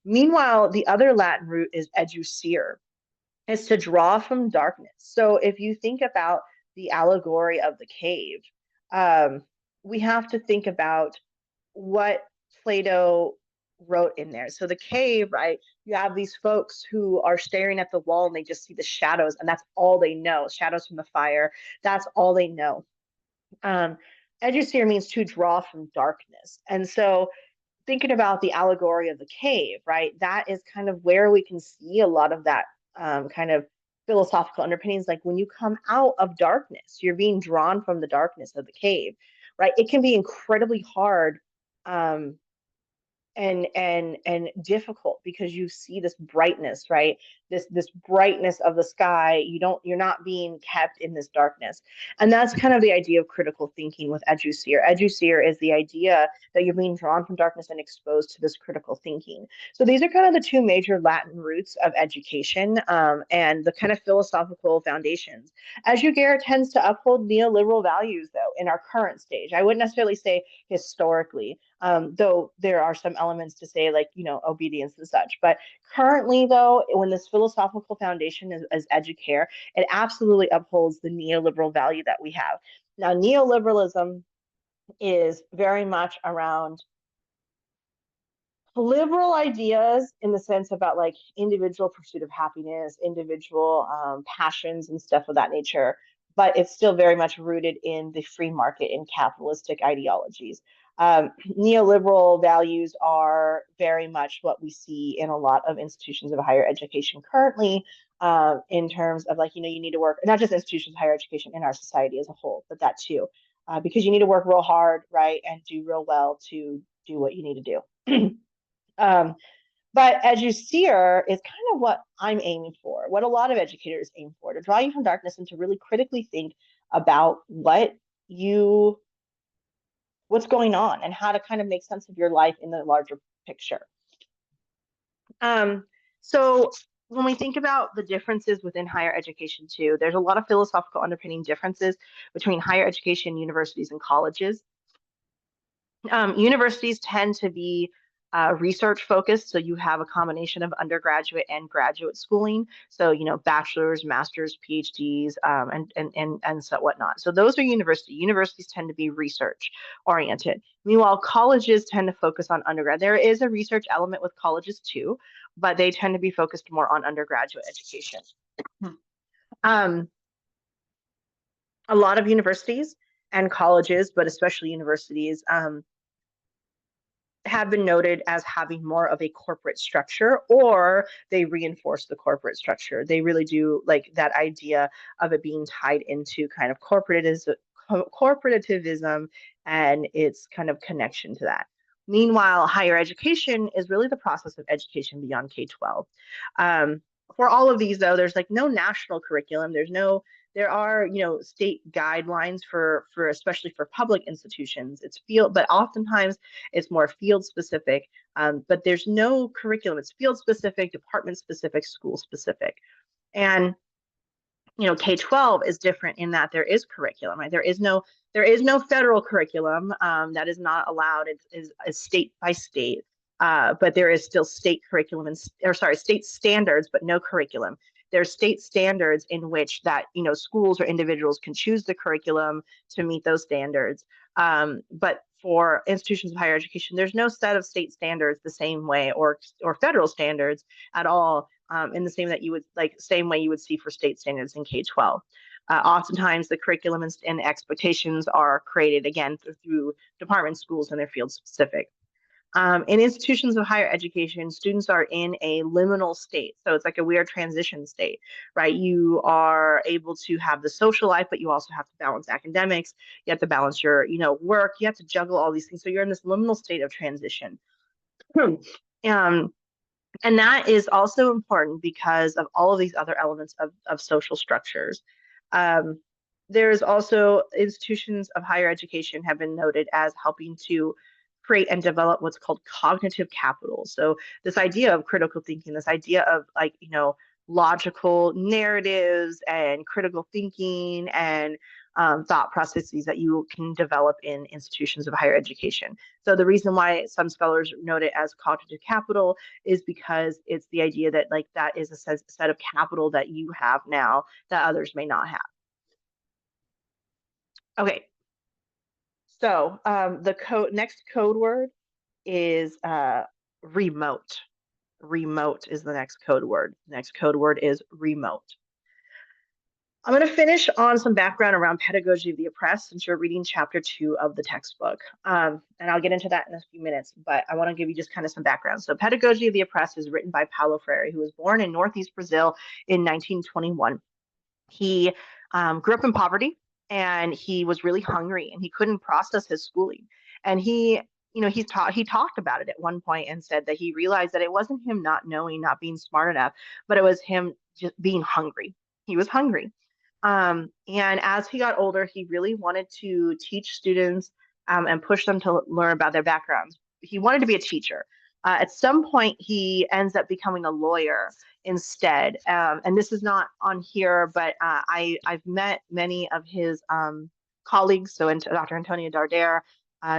S1: Meanwhile, the other Latin root is educere. It's to draw from darkness. So if you think about the allegory of the cave, we have to think about what Plato wrote in there. So the cave, right? You have these folks who are staring at the wall and they just see the shadows, and that's all they know. Shadows from the fire. That's all they know. Educere means to draw from darkness. And so thinking about the allegory of the cave, right? That is kind of where we can see a lot of that kind of philosophical underpinnings, like when you come out of darkness, you're being drawn from the darkness of the cave, right? It can be incredibly hard, um, and difficult, because you see this brightness, right? This brightness of the sky. You're not being kept in this darkness. And that's kind of the idea of critical thinking with eduseer. Eduseer is the idea that you're being drawn from darkness and exposed to this critical thinking. So these are kind of the two major Latin roots of education, and the kind of philosophical foundations. Edugear tends to uphold neoliberal values, though, in our current stage. I wouldn't necessarily say historically, though there are some elements to say, like, obedience and such. But currently, though, when this philosophical foundation is educare, it absolutely upholds the neoliberal value that we have. Now, neoliberalism is very much around liberal ideas, in the sense about like individual pursuit of happiness, individual passions and stuff of that nature, but it's still very much rooted in the free market and capitalistic ideologies. Neoliberal values are very much what we see in a lot of institutions of higher education currently, in terms of, like, you need to work, not just institutions of higher education, in our society as a whole, but that too, because you need to work real hard, right, and do real well to do what you need to do. Um, but eduseer is kind of what I'm aiming for, what a lot of educators aim for, to draw you from darkness and to really critically think about what's going on, and how to kind of make sense of your life in the larger picture. So when we think about the differences within higher education too, there's a lot of philosophical underpinning differences between higher education, universities, and colleges. Universities tend to be research focused, so you have a combination of undergraduate and graduate schooling. So, bachelor's, master's, PhDs, and so whatnot. So those are universities. Universities tend to be research oriented. Meanwhile, colleges tend to focus on undergrad. There is a research element with colleges too, but they tend to be focused more on undergraduate education. Um, a lot of universities and colleges, but especially universities, have been noted as having more of a corporate structure, or they reinforce the corporate structure. They really do like that idea of it being tied into kind of corporativism and its kind of connection to that. Meanwhile, higher education is really the process of education beyond K-12. For all of these, though, there's like no national curriculum. There are, state guidelines for especially for public institutions. It's field, but oftentimes it's more field specific. But there's no curriculum. It's field specific, department specific, school specific. And K-12 is different in that there is curriculum, right? There is no federal curriculum, that is not allowed. It's state by state. But there is still state curriculum state standards, but no curriculum. There's state standards in which that, schools or individuals can choose the curriculum to meet those standards. But for institutions of higher education, there's no set of state standards the same way, or federal standards at all, in the same way you would see for state standards in K-12. Oftentimes, the curriculum and expectations are created again through department schools and their field specific. In institutions of higher education, students are in a liminal state. So it's like a weird transition state, right? You are able to have the social life, but you also have to balance academics. You have to balance your, work. You have to juggle all these things. So you're in this liminal state of transition. um, and that is also important because of all of these other elements of social structures. Um, there's also institutions of higher education have been noted as helping to create and develop what's called cognitive capital. So this idea of critical thinking, this idea of like, logical narratives and critical thinking and thought processes that you can develop in institutions of higher education. So the reason why some scholars note it as cognitive capital is because it's the idea that like that is a set of capital that you have now that others may not have. Okay, so the next code word is remote. Remote is the next code word. Next code word is remote. I'm going to finish on some background around Pedagogy of the Oppressed since you're reading chapter 2 of the textbook. And I'll get into that in a few minutes, but I want to give you just kind of some background. So, Pedagogy of the Oppressed is written by Paulo Freire, who was born in Northeast Brazil in 1921. He grew up in poverty and he was really hungry and he couldn't process his schooling. And he talked about it at one point and said that he realized that it wasn't him not knowing, not being smart enough, but it was him just being hungry. He was hungry. And as he got older, he really wanted to teach students and push them to learn about their backgrounds. He wanted to be a teacher. At some point, he ends up becoming a lawyer instead. And this is not on here, but I've met many of his colleagues. So, Dr. Antonia Dardere,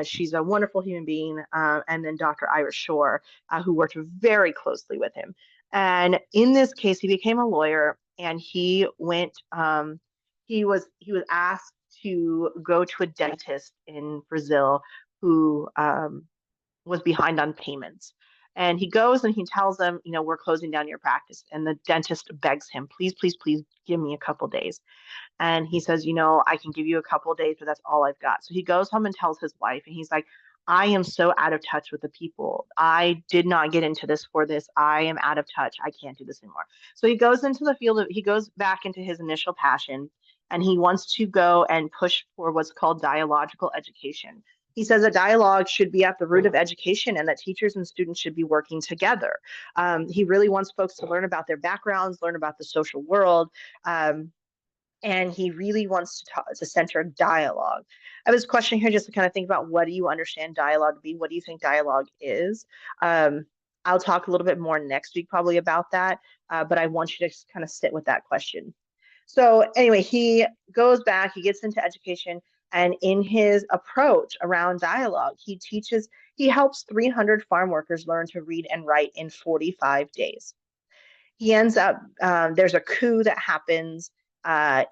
S1: she's a wonderful human being, and then Dr. Ira Shore, who worked very closely with him. And in this case, he became a lawyer, and he went. He was asked to go to a dentist in Brazil who was behind on payments. And he goes and he tells them, we're closing down your practice. And the dentist begs him, please, please, please give me a couple days. And he says, I can give you a couple of days, but that's all I've got. So he goes home and tells his wife, and he's like, I am so out of touch with the people. I did not get into this for this. I am out of touch. I can't do this anymore. So he goes into the field he goes back into his initial passion, and he wants to go and push for what's called dialogical education. He says that dialogue should be at the root of education and that teachers and students should be working together. He really wants folks to learn about their backgrounds, learn about the social world, and he really wants to center dialogue. I was questioning here just to kind of think about, what do you understand dialogue to be? What do you think dialogue is? I'll talk a little bit more next week probably about that, but I want you to kind of sit with that question. So anyway, he goes back, he gets into education, and in his approach around dialogue, he helps 300 farm workers learn to read and write in 45 days. He ends up, there's a coup that happens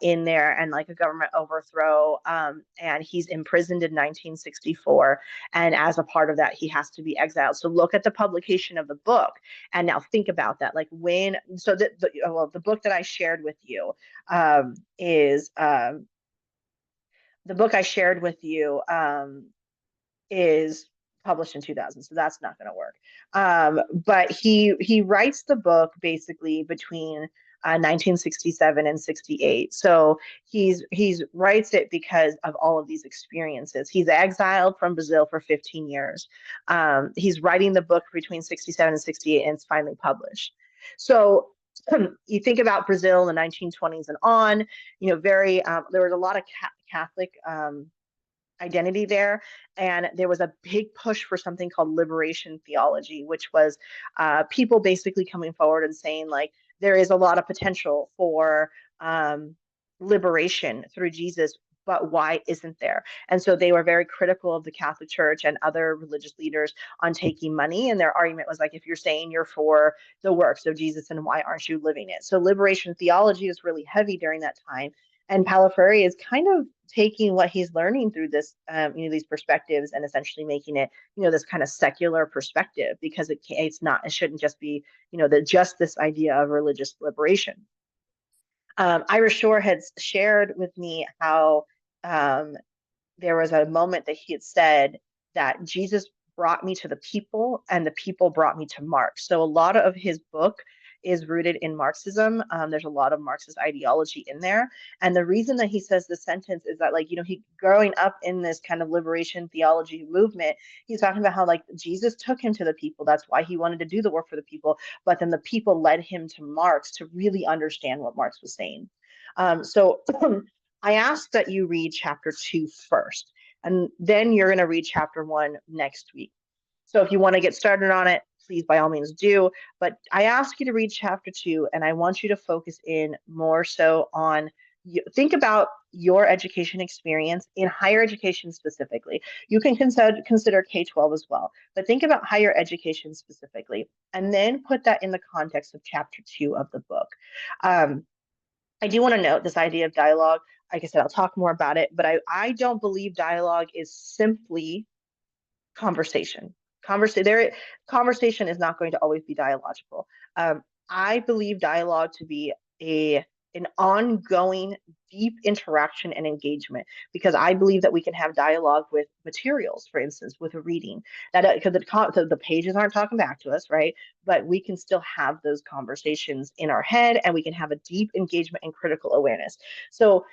S1: in there, and like a government overthrow, and he's imprisoned in 1964, and as a part of that he has to be exiled. So look at the publication of the book and now think about that, like the book that I shared with you is the book I shared with you is published in 2000, so that's not going to work. But he writes the book basically between 1967 and 68. So he's writes it because of all of these experiences. He's exiled from Brazil for 15 years. He's writing the book between 67 and 68, and it's finally published. So you think about Brazil in the 1920s and on, very there was a lot of Catholic identity there. And there was a big push for something called liberation theology, which was people basically coming forward and saying, like, there is a lot of potential for liberation through Jesus, but why isn't there? And so they were very critical of the Catholic Church and other religious leaders on taking money. And their argument was like, if you're saying you're for the works of Jesus, and why aren't you living it? So liberation theology is really heavy during that time. And Paulo Freire is kind of taking what he's learning through this, these perspectives, and essentially making it, this kind of secular perspective, because it shouldn't just be, just this idea of religious liberation. Ira Shore had shared with me how there was a moment that he had said that Jesus brought me to the people and the people brought me to Marx. So a lot of his book is rooted in Marxism. There's a lot of Marxist ideology in there. And the reason that he says this sentence is that, like, he growing up in this kind of liberation theology movement, he's talking about how, like, Jesus took him to the people. That's why he wanted to do the work for the people. But then the people led him to Marx to really understand what Marx was saying. So I ask that you read chapter 2 first, and then you're going to read chapter 1 next week. So if you want to get started on it, please, by all means, do. But I ask you to read chapter 2, and I want you to focus in more so on, think about your education experience in higher education specifically. You can consider K-12 as well, but think about higher education specifically, and then put that in the context of chapter 2 of the book. I do want to note this idea of dialogue. Like I said, I'll talk more about it, but I don't believe dialogue is simply conversation. Conversation is not going to always be dialogical. I believe dialogue to be an ongoing deep interaction and engagement, because I believe that we can have dialogue with materials, for instance, with a reading, that because the pages aren't talking back to us, right? But we can still have those conversations in our head, and we can have a deep engagement and critical awareness. So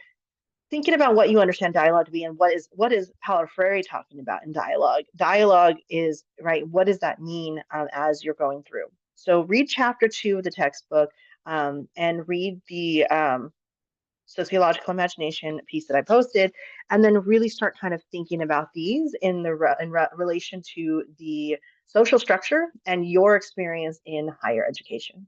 S1: thinking about what you understand dialogue to be, and what is Paulo Freire talking about in dialogue. Dialogue is, right, what does that mean as you're going through? So read chapter 2 of the textbook, and read the sociological imagination piece that I posted, and then really start kind of thinking about these in relation to the social structure and your experience in higher education.